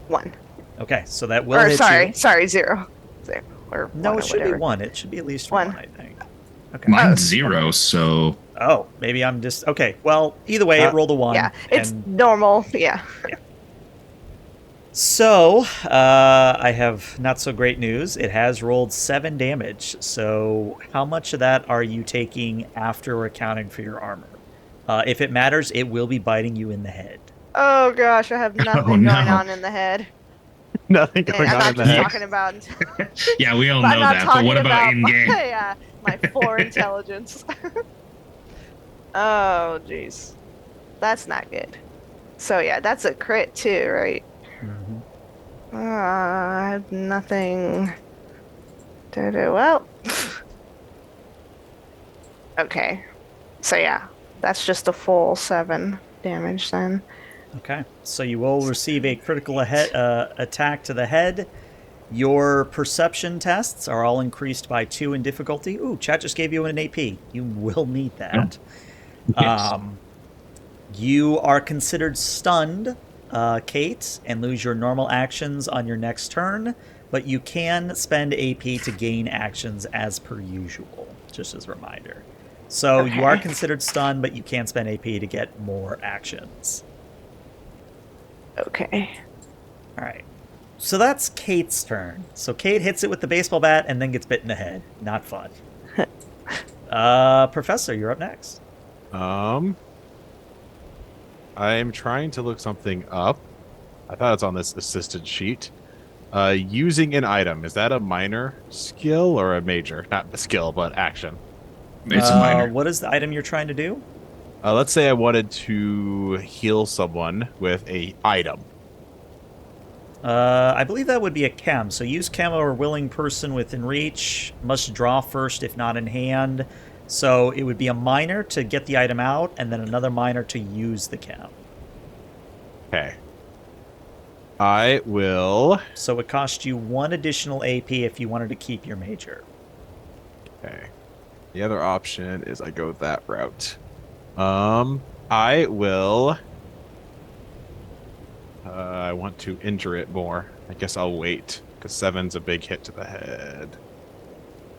1. Okay, so that will Or hit sorry, you. 0. Or No, 1 it or should whatever. be 1. It should be at least 1. 1, I think. Okay. Mine's 0, so Oh, maybe I'm just... Okay, well, either way, it rolled a 1. Yeah, it's and normal. Yeah. So, I have not so great news. It has rolled 7 damage. So, how much of that are you taking after accounting for your armor? If it matters, it will be biting you in the head. Oh gosh, I have nothing no. going on in the head. Nothing And going I'm on not in the just head. talking about. Yeah, we all But I'm know not that. But talking what about in game? my 4 intelligence. Oh jeez, that's not good. So yeah, that's a crit too, right? Mhm. I have nothing to do. Well, okay. So yeah, that's just a full 7 damage then. Okay, so you will receive a critical attack to the head. Your perception tests are all increased by 2 in difficulty. Ooh, chat just gave you an AP. You will need that. Yes. You are considered stunned, Kate, and lose your normal actions on your next turn, but you can spend AP to gain actions as per usual, just as a reminder. So you are Okay. considered stunned, but you can spend AP to get more actions. Okay. All right. So that's Kate's turn. So Kate hits it with the baseball bat and then gets bit in the head. Not fun. Professor, you're up next. I'm trying to look something up. I thought it's on this assisted sheet. Using an item, is that a minor skill or a major? Not a skill, but action. It's a minor. What is the item you're trying to do? Let's say I wanted to heal someone with a item. I believe that would be a chem. So use chem or willing person within reach. Must draw first if not in hand. So it would be a minor to get the item out, and then another minor to use the chem. Okay. I will. So it cost you 1 additional AP if you wanted to keep your major. Okay. The other option is I go that route. I will. I want to injure it more. I guess I'll wait because 7's a big hit to the head.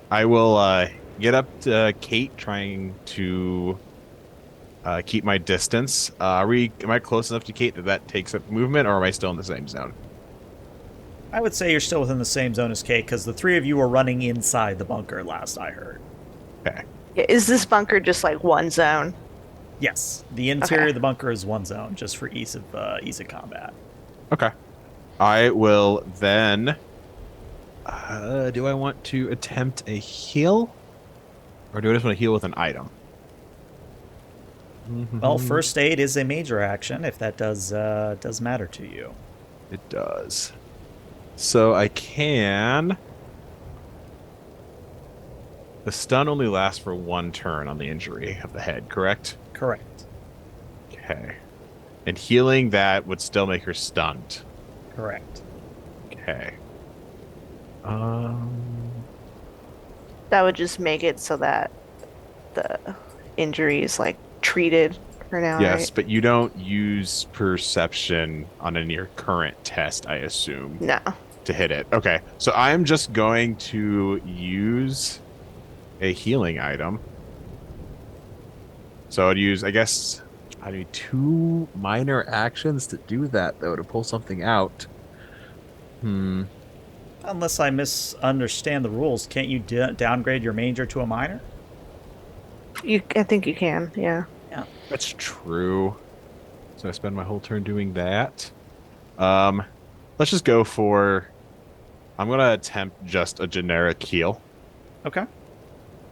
I will get up to Kate, trying to keep my distance. Am I close enough to Kate that takes up movement, or am I still in the same zone? I would say you're still within the same zone as Kate, because the 3 of you were running inside the bunker last I heard. Okay. Yeah, is this bunker just like one zone? Yes, the interior Okay. of the bunker is 1 zone, just for ease of combat. Okay. I will then. Do I want to attempt a heal, or do I just want to heal with an item? Well, first aid is a major action, if that does matter to you. It does. So I can. The stun only lasts for 1 turn on the injury of the head, correct? Correct. Okay. And healing that would still make her stunned. Correct. Okay. That would just make it so that the injury is like treated for now, Yes, right? but you don't use perception on any of your current test, I assume, No. to hit it. Okay. So I'm just going to use a healing item. So I'd use, I guess, I need 2 minor actions to do that, though, to pull something out. Unless I misunderstand the rules, can't you downgrade your major to a minor? I think you can, yeah. Yeah. That's true. So I spend my whole turn doing that. Let's just go for. I'm gonna attempt just a generic heal Okay.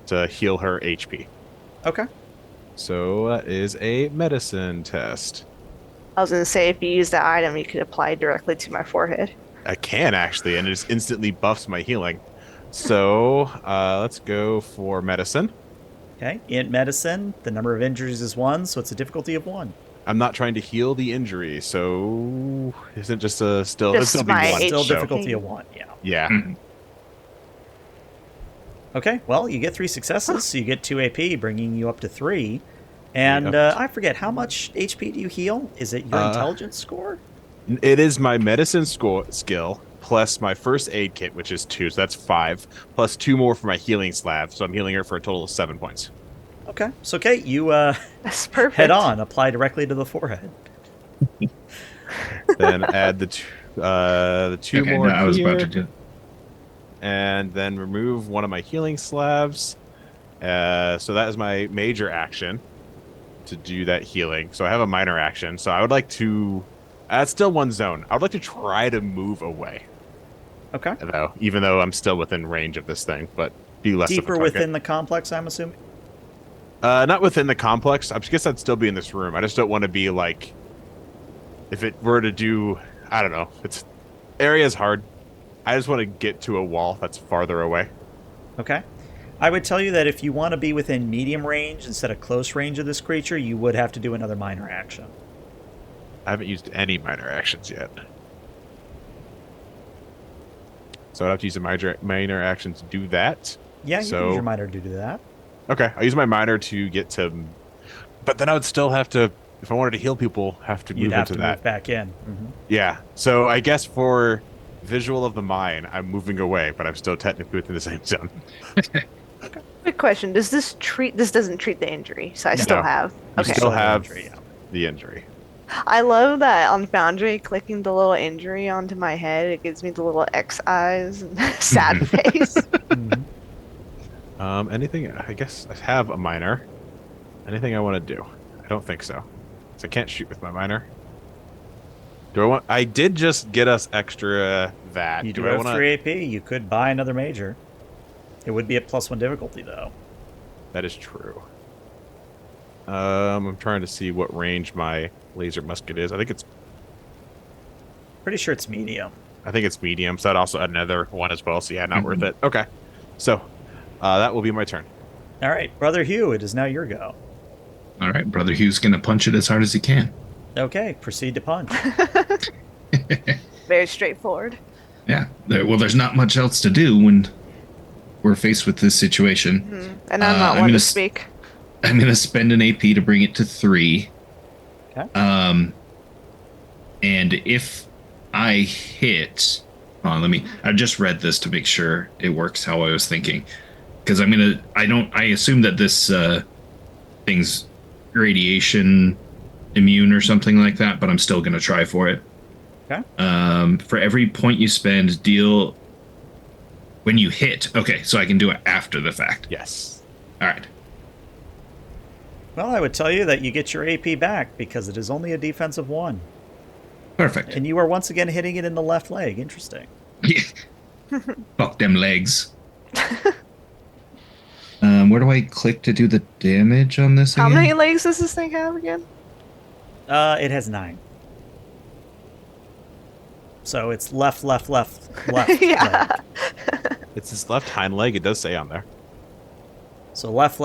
to heal her HP. Okay. So that is a medicine test. I was gonna say if you use that item, you could apply it directly to my forehead. I can actually, and it just instantly buffs my healing. So let's go for medicine. Okay. In medicine, the number of injuries is 1, so it's a difficulty of 1. I'm not trying to heal the injury, so isn't just a still Just it'll be my 1. Still so- difficulty of 1, yeah. Yeah. Mhm. Okay, well, you get 3 successes, so you get 2 AP, bringing you up to 3. And Yep. I forget, how much HP do you heal? Is it your intelligence score? It is my medicine skill plus my first aid kit, which is 2, so that's 5, plus 2 more for my healing slab, so I'm healing her for a total of 7 points. Okay, so Kate, you That's perfect. head on, apply directly to the forehead. Then add the 2 Okay, more no, I was here, about to do. and then remove one of my healing slabs. So that is my major action to do that healing. So I have a minor action. So I would like to. That's still one zone. I would like to try to move away, Okay. though, even though I'm still within range of this thing, but be less of a Deeper target. within the complex, I'm assuming? Not within the complex. I guess I'd still be in this room. I just don't want to be like, if it were to do, I don't know. Area's hard. I just want to get to a wall that's farther away. Okay. I would tell you that if you want to be within medium range instead of close range of this creature, you would have to do another minor action. I haven't used any minor actions yet. So I'd have to use a minor action to do that. Yeah, you can use your minor to do that. Okay, I'll use my minor to get to... But then I would still have to, if I wanted to heal people, have to You'd move have into to that. move back in. Mm-hmm. Yeah, so I guess for visual of the mine, I'm moving away, but I'm still technically within the same zone. Quick question: Does this treat? This doesn't treat the injury, so I still No. have. You Okay. still have Injury, yeah. the injury. I love that on Foundry, clicking the little injury onto my head, it gives me the little X eyes and sad face. Mhm. Anything? I guess I have a minor. Anything I want to do? I don't think so. So I can't shoot with my minor. Do I want? I did just get us extra that. You do I have want 3 AP. You could buy another major. It would be a +1 difficulty, though. That is true. I'm trying to see what range my laser musket is. I think it's Pretty sure it's medium. medium. So I'd also add another one as well. So yeah, not worth it. Okay. So that will be my turn. All right, Brother Hugh, it is now your go. All right, Brother Hugh's going to punch it as hard as he can. Okay, proceed to punch. Very straightforward. Yeah. Well, there's not much else to do when we're faced with this situation. And I'm not I'm one to gonna speak. I'm going to spend an AP to bring it to 3. Okay. And if I hit, I just read this to make sure it works how I was thinking, because I assume that this thing's radiation immune or something like that, but I'm still going to try for it. Okay. For every point you spend, deal when you hit. Okay, so I can do it after the fact. Yes. All right. Well, I would tell you that you get your AP back because it is only a defensive 1. Perfect. And you are once again hitting it in the left leg. Interesting. Fuck them legs. Where do I click to do the damage on this How again? many legs does this thing have again? It has 9. So it's left. Yeah. leg. It's his left hind leg. It does say on there. So left.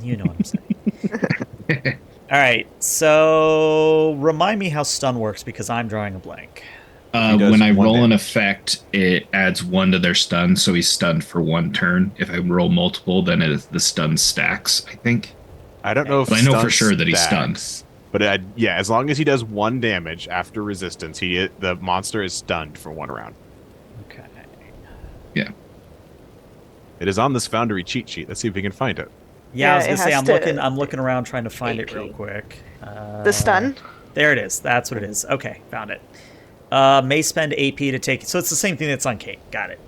You know what I'm saying. All right. So remind me how stun works because I'm drawing a blank. He does When I 1 roll an damage. effect, it adds 1 to their stun, so he's stunned for 1 turn. If I roll multiple, then the stun stacks, I think. I don't know if But I know for stun sure that he's stunned. stacks, But yeah, as long as he does 1 damage after resistance, the monster is stunned for 1 round. Okay. Yeah. It is on this Foundry cheat sheet. Let's see if we can find it. Yeah, I was Yeah, gonna it say has to- I'm looking around trying to find it AP. real quick. The stun? There it is. That's what it is. Okay, found it. May spend AP to take. So it's the same thing that's on Kate. Got it.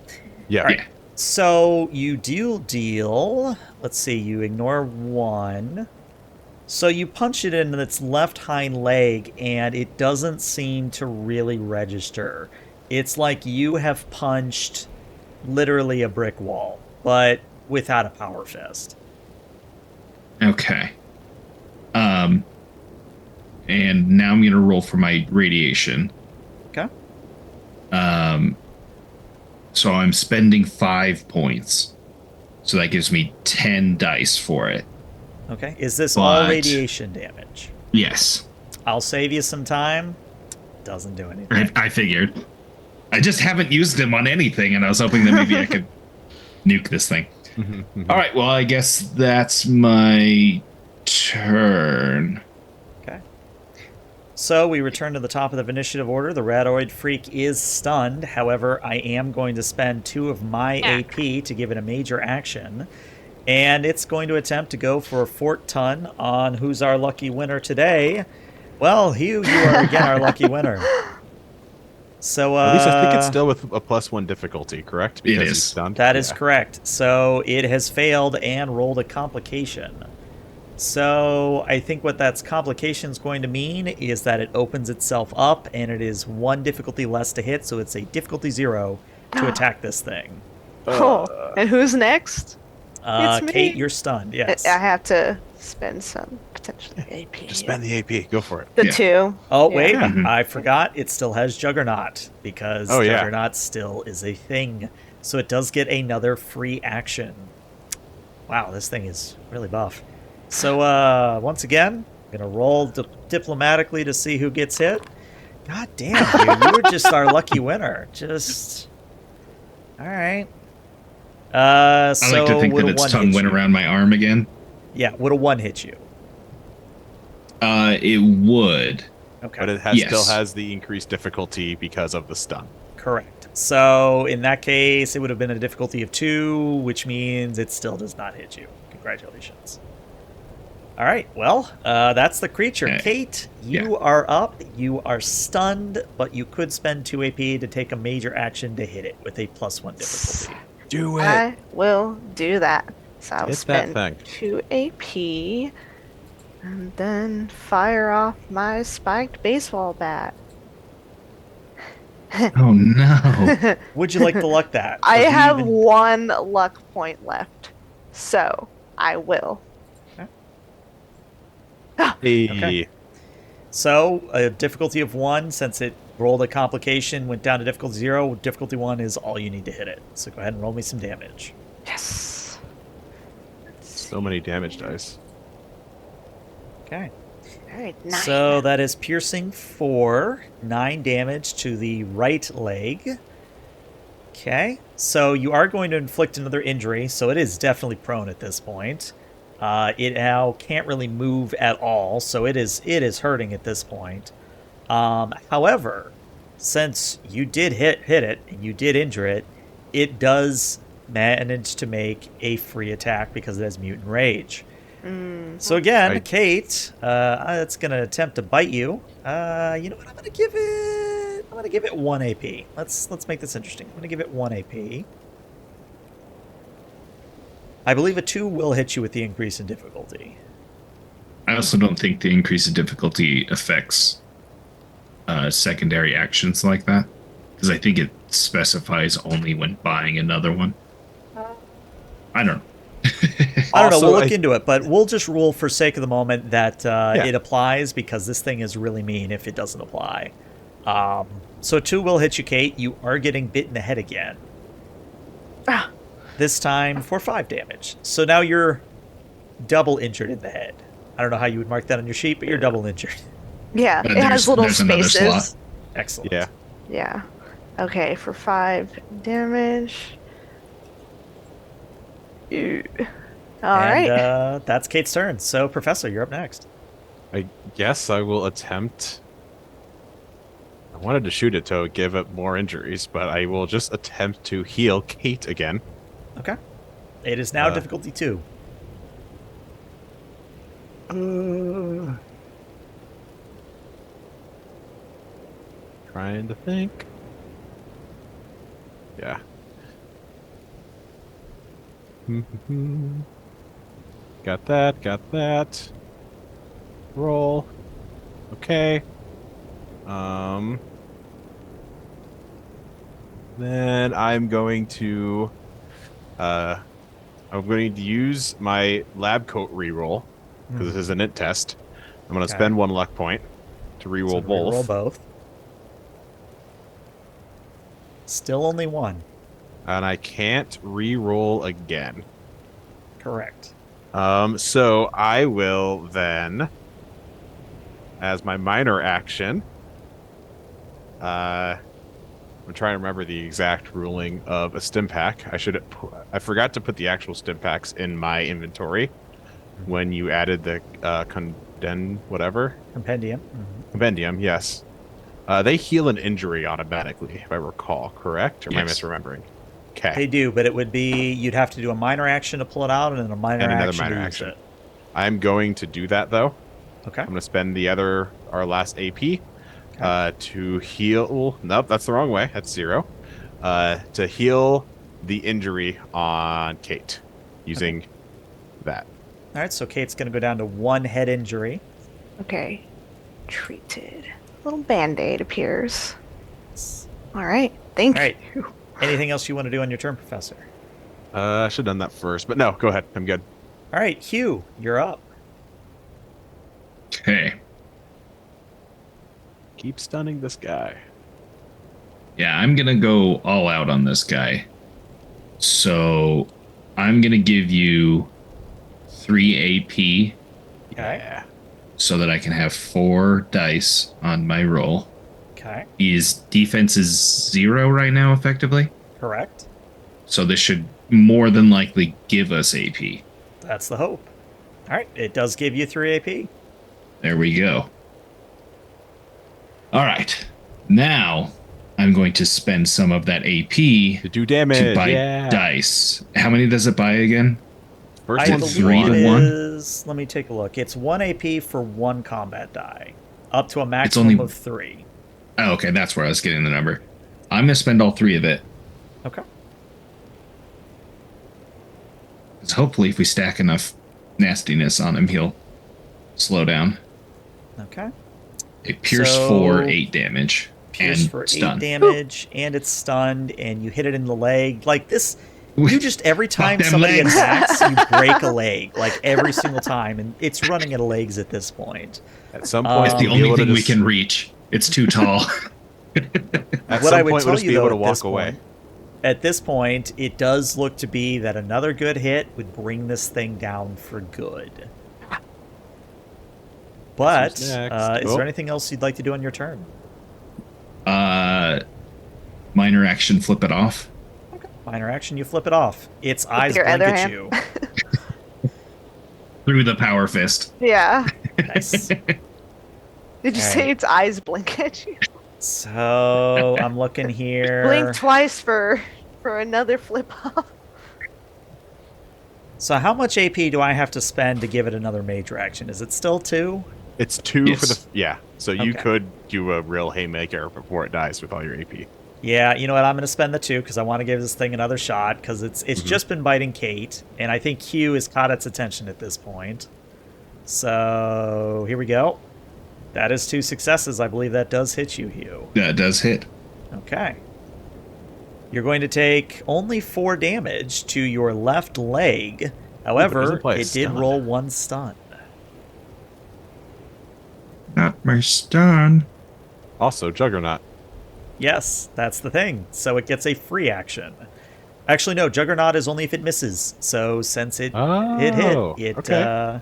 Yeah. Yeah. So you deal. Let's see. You ignore 1. So you punch it in its left hind leg, and it doesn't seem to really register. It's like you have punched literally a brick wall, but without a power fist. Okay. And now I'm going to roll for my radiation. Okay. So I'm spending 5 points. So that gives me 10 dice for it. Okay. Is this all But- radiation damage? Yes. I'll save you some time. Doesn't do anything. I figured. I just haven't used them on anything, and I was hoping that maybe I could nuke this thing. All right, well, I guess that's my turn. Okay. So we return to the top of the initiative order. The Radoid Freak is stunned. However, I am going to spend 2 of my AP to give it a major action. And it's going to attempt to go for a Fort Ton on who's our lucky winner today. Well, Hugh, you are again our lucky winner. So At least I think it's still with a +1 difficulty, correct? Because is. he's stunned. that is Yeah. correct. So it has failed and rolled a complication. So I think what that's complication is going to mean is that it opens itself up, and it is 1 difficulty less to hit, so it's a difficulty 0 to attack this thing. Oh, and who's next? It's me. Kate, you're stunned. Yes. I have to spend some potentially AP. Just spend the AP. Go for it. The Yeah. 2. Oh, Yeah. wait, Mhm. I forgot. It still has Juggernaut, because Oh, yeah. Juggernaut still is a thing. So it does get another free action. Wow, this thing is really buff. So, once again, I'm going to roll diplomatically to see who gets hit. God damn, dude, you were just our lucky winner. Just... All right. I So like to think would that a its 1 tongue hit went you? around my arm again. Yeah, would a 1 hit you? It would. Okay. But it Yes. still has the increased difficulty because of the stun. Correct. So in that case, it would have been a difficulty of 2, which means it still does not hit you. Congratulations. All right. Well, that's the creature. Okay. Kate, you are up. You are stunned, but you could spend 2 AP to take a major action to hit it with a +1 difficulty. Do it. I will do that. So I'll Hit that spend thing. 2 AP and then fire off my spiked baseball bat. Oh no. Would you like to luck that? I Or do you have even- 1 luck point left, so I will. Hey. Okay. So a difficulty of 1, since it rolled a complication, went down to difficulty 0. Difficulty 1 is all you need to hit it. So go ahead and roll me some damage. Yes. So many damage dice. Okay. All right, 9. So that is piercing 4, 9 damage to the right leg. Okay. So you are going to inflict another injury, so it is definitely prone at this point. It now can't really move at all, so it is hurting at this point. However, since you did hit it and you did injure it, it does manage to make a free attack because it has mutant rage. So again, Right. Kate, it's gonna attempt to bite you. You know what? I'm gonna give it 1 AP. Let's make this interesting. I'm gonna give it 1 AP. I believe a 2 will hit you with the increase in difficulty. I also don't think the increase in difficulty affects secondary actions like that, because I think it specifies only when buying another one. I don't know. I don't know. Also, We'll look into it, but we'll just rule for sake of the moment that Yeah. it applies, because this thing is really mean if it doesn't apply. So 2 will hit you, Kate. You are getting bit in the head again. Ah. This time for 5 damage. So now you're double injured in the head. I don't know how you would mark that on your sheet, but you're double injured. Yeah, But it has little there's another spaces. slot. Excellent. Yeah. Yeah. Okay, for 5 damage. Ew. All right. That's Kate's turn. So, Professor, you're up next. I guess I will attempt. I wanted to shoot it to give it more injuries, but I will just attempt to heal Kate again. Okay. It is now Uh, difficulty 2. Trying to think. Yeah. Got that, got that. Roll. Okay. Then I'm going to use my lab coat reroll because this is an int test. I'm going to Okay. spend 1 luck point to reroll So both. Roll both. Still only 1. And I can't re-roll again. Correct. So I will then, as my minor action, I'm trying to remember the exact ruling of a stim pack. I forgot to put the actual stim packs in my inventory when you added the whatever Compendium. compendium. Yes, they heal an injury automatically, if I recall. Correct? Or am I Yes. misremembering? They Okay. do, but it would be you'd have to do a minor action to pull it out, and then a minor And another action minor to use action. it. I'm going to do that though. Okay. I'm going to spend our last AP to heal. Nope, that's the wrong way. That's 0. To heal the injury on Kate using that. All right, so Kate's going to go down to 1 head injury. Okay. Treated. A little band-aid appears. All right. Thank All right. you. Anything else you want to do on your turn, Professor? I should have done that first, but no, go ahead. I'm good. All right, Hugh, you're up. Okay. Keep stunning this guy. Yeah, I'm gonna go all out on this guy. So I'm gonna give you 3 AP Okay. Yeah. so that I can have 4 dice on my roll. Okay. His defense is 0 right now, effectively. Correct. So this should more than likely give us AP. That's the hope. All right, it does give you 3 AP. There we go. All right. Now I'm going to spend some of that AP To do damage. to buy yeah. dice. How many does it buy again? First I it one's believe 3 it to 1? is. Let me take a look. It's 1 AP for 1 combat die, up to a maximum only- of 3. Oh, okay, that's where I was getting the number. I'm going to spend all 3 of it. Okay. Because hopefully if we stack enough nastiness on him, he'll slow down. Okay. A Pierce So- 4, 8 damage. Pierce and for 8 stun. damage, and it's stunned, and you hit it in the leg. Like this, you just every time them somebody legs. attacks, you break a leg. Like every single time, and it's running out of legs at this point. At some point, It's the we'll be only able to thing we just- can reach. It's too tall. At What some I would point, tell we'll just you be able though, to at walk this away. point, at this point, it does look to be that another good hit would bring this thing down for good. But Who's next? is Oh. there anything else you'd like to do on your turn? Minor action, flip it off. Minor action, you flip it off. Its eyes your blink other at hand. you. Through the power fist. Yeah. Nice. Did you say Alright. its eyes blink at you? So I'm looking here. Blink twice for another flip off. So how much AP do I have to spend to give it another major action? Is it still 2? It's 2 for Yes. the yeah. So you Okay. could do a real haymaker before it dies with all your AP. Yeah, you know what? I'm going to spend the 2 because I want to give this thing another shot because it's just been biting Kate, and I think Q has caught its attention at this point. So here we go. That is 2 successes. I believe that does hit you, Hugh. That does hit. Okay. You're going to take only 4 damage to your left leg. However, doesn't play a it did stun. roll 1 stun. Not my stun. Also, Juggernaut. Yes, that's the thing. So it gets a free action. Actually, no, Juggernaut is only if it misses. So since it hit, Oh, it okay.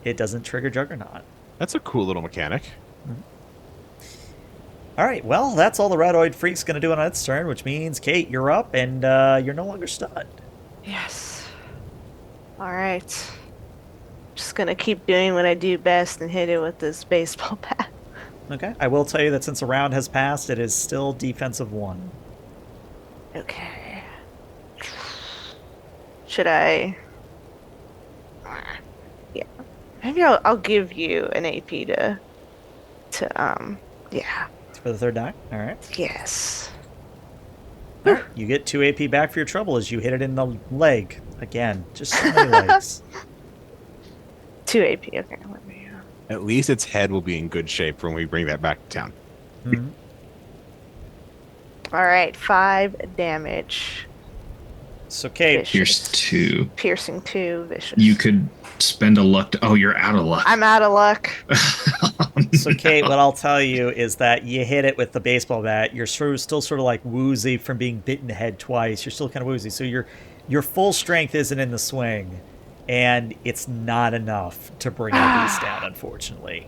it doesn't trigger Juggernaut. That's a cool little mechanic. All right, well, that's all the Radoid Freak's going to do on its turn, which means, Kate, you're up, and you're no longer stunned. Yes. Alright. Just gonna keep doing what I do best and hit it with this baseball bat. Okay, I will tell you that since a round has passed, it is still defensive 1. Okay. Should I? Yeah. Maybe I'll give you an AP to yeah. For the 3rd die? All right. Yes. All right. You get 2 AP back for your trouble as you hit it in the leg. Again, just so many legs. 2 AP. Okay, let me. At least its head will be in good shape when we bring that back to town. Mhm. All right, 5 damage. So, Kate, Vicious. Pierce 2. Piercing 2, vicious. You could spend a luck. Oh, you're out of luck. I'm out of luck. So, Kate, what I'll tell you is that you hit it with the baseball bat. You're still sort of like woozy from being bit in the head twice. You're still kind of woozy. So your full strength isn't in the swing, and it's not enough to bring the beast down, unfortunately.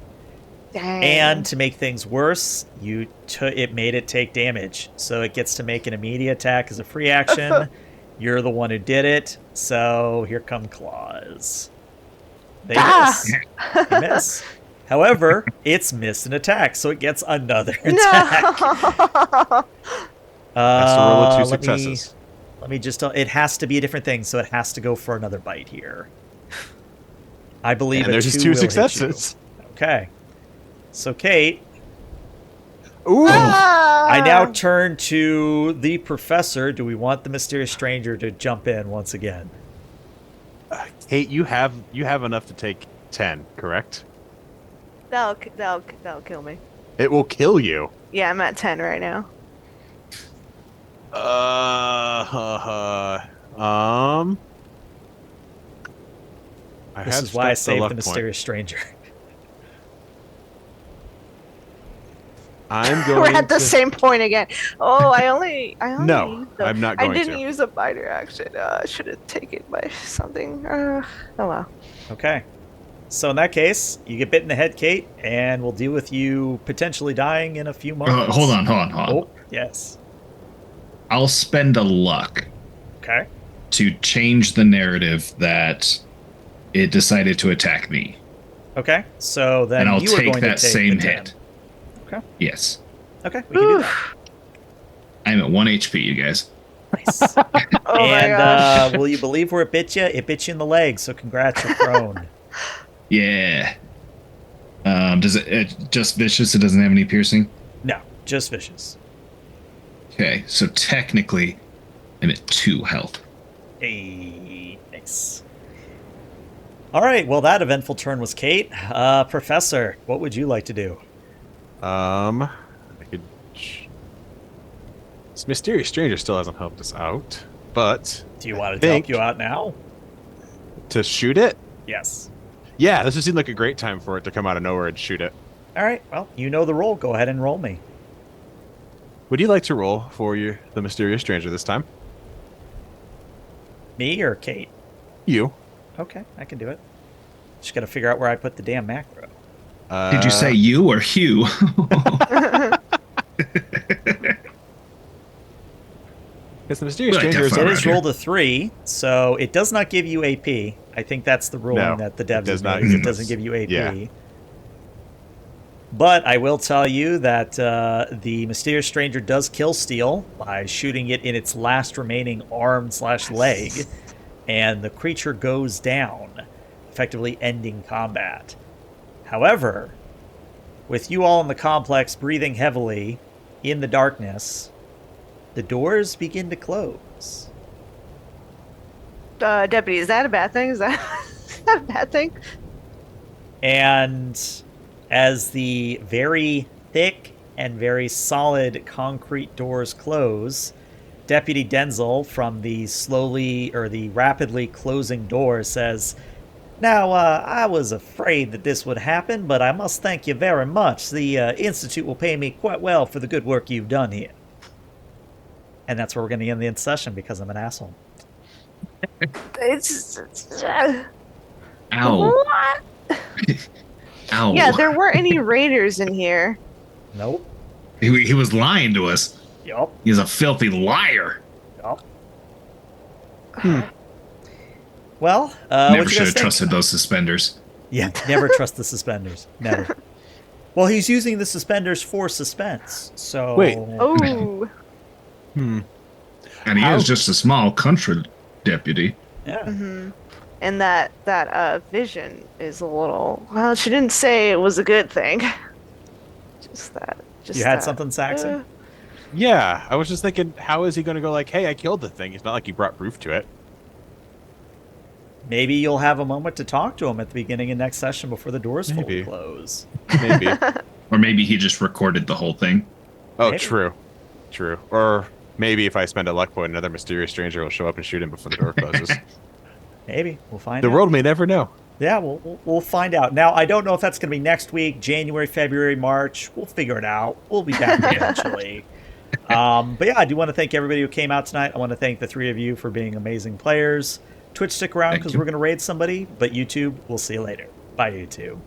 Dang. And to make things worse, it made it take damage. So it gets to make an immediate attack as a free action. You're the one who did it. So here come claws. They miss. They miss. However, it's missed an attack, so it gets another attack. No. Has to roll a 2 let me- successes. Let me just. It has to be a different thing, so it has to go for another bite here. I believe And there's his 2 will hit you. successes. Okay. So, Kate, Ooh! I now turn to the professor. Do we want the mysterious stranger to jump in once again? Kate, you have enough to take 10, correct? That'll kill me. It will kill you. Yeah, I'm at 10 right now. I This have is why I spent the saved luck the point. mysterious stranger. I'm going We're at the to... same point again. Oh, I only No, used the, I'm not I going didn't to. use a biter action. I should have taken by something. Oh well. Okay. So in that case, you get bit in the head, Kate, and we'll deal with you potentially dying in a few moments. Hold on. Oh, yes. I'll spend a luck Okay. to change the narrative that it decided to attack me. Okay. So then And I'll you are take going that to take same the 10. hit. Okay. Yes. Okay, we can do that. I'm at 1 HP, you guys. Nice. Oh my And gosh. will you believe where it bit you? It bit you in the leg, so congrats, you're prone. Yeah. Does it just vicious? It doesn't have any piercing? No, just vicious. Okay, so technically, I'm at 2 health. Hey, nice. All right, well, that eventful turn was Kate. Professor, what would you like to do? I could... This mysterious stranger still hasn't helped us out, but... Do you want to think- help you out now? To shoot it? Yes. Yeah, this would seem like a great time for it to come out of nowhere and shoot it. All right, well, you know the roll. Go ahead and roll me. Would you like to roll for the mysterious stranger this time? Me or Kate? You. Okay, I can do it. Just got to figure out where I put the damn macro. Did you say you or Hugh? Because the mysterious Well, I stranger is... It definitely- is Roger. rolled a 3, so it does not give you AP. I think that's the ruling No, that the it devs does have not made. give It doesn't us- give you AP. yeah. But I will tell you that the mysterious stranger does kill Steel by shooting it in its last remaining arm/leg, and the creature goes down, effectively ending combat. However, with you all in the complex breathing heavily in the darkness, the doors begin to close. Deputy, is that a bad thing? Is that a bad thing? And as the very thick and very solid concrete doors close, Deputy Denzel from the rapidly closing door says, "Now, I was afraid that this would happen, but I must thank you very much. The Institute will pay me quite well for the good work you've done here." And that's where we're going to end the session because I'm an asshole. It's Ow. what? Ow. Yeah, there weren't any raiders in here. Nope. He was lying to us. Yup. He's a filthy liar. Yup. Well, Never what you should guys have think? trusted those suspenders. Yeah, never trust the suspenders. Never. Well, he's using the suspenders for suspense. So Wait. Oh. And he How- is just a small country deputy. yeah. hmm And that vision is a little. Well, she didn't say it was a good thing. Just that. Just You had that. something, Saxon? Yeah, I was just thinking, how is he going to go like, hey, I killed the thing? It's not like he brought proof to it. Maybe you'll have a moment to talk to him at the beginning of next session before the doors fully Maybe. close. Maybe. Or maybe he just recorded the whole thing. Oh, Maybe. true. True. Or maybe if I spend a luck point, another mysterious stranger will show up and shoot him before the door closes. Maybe. We'll find The out. world may never know. Yeah, we'll find out. Now, I don't know if that's going to be next week, January, February, March. We'll figure it out. We'll be back eventually. But yeah, I do want to thank everybody who came out tonight. I want to thank the three of you for being amazing players. Twitch, stick around Thank because you. we're going to raid somebody. But YouTube, we'll see you later. Bye, YouTube.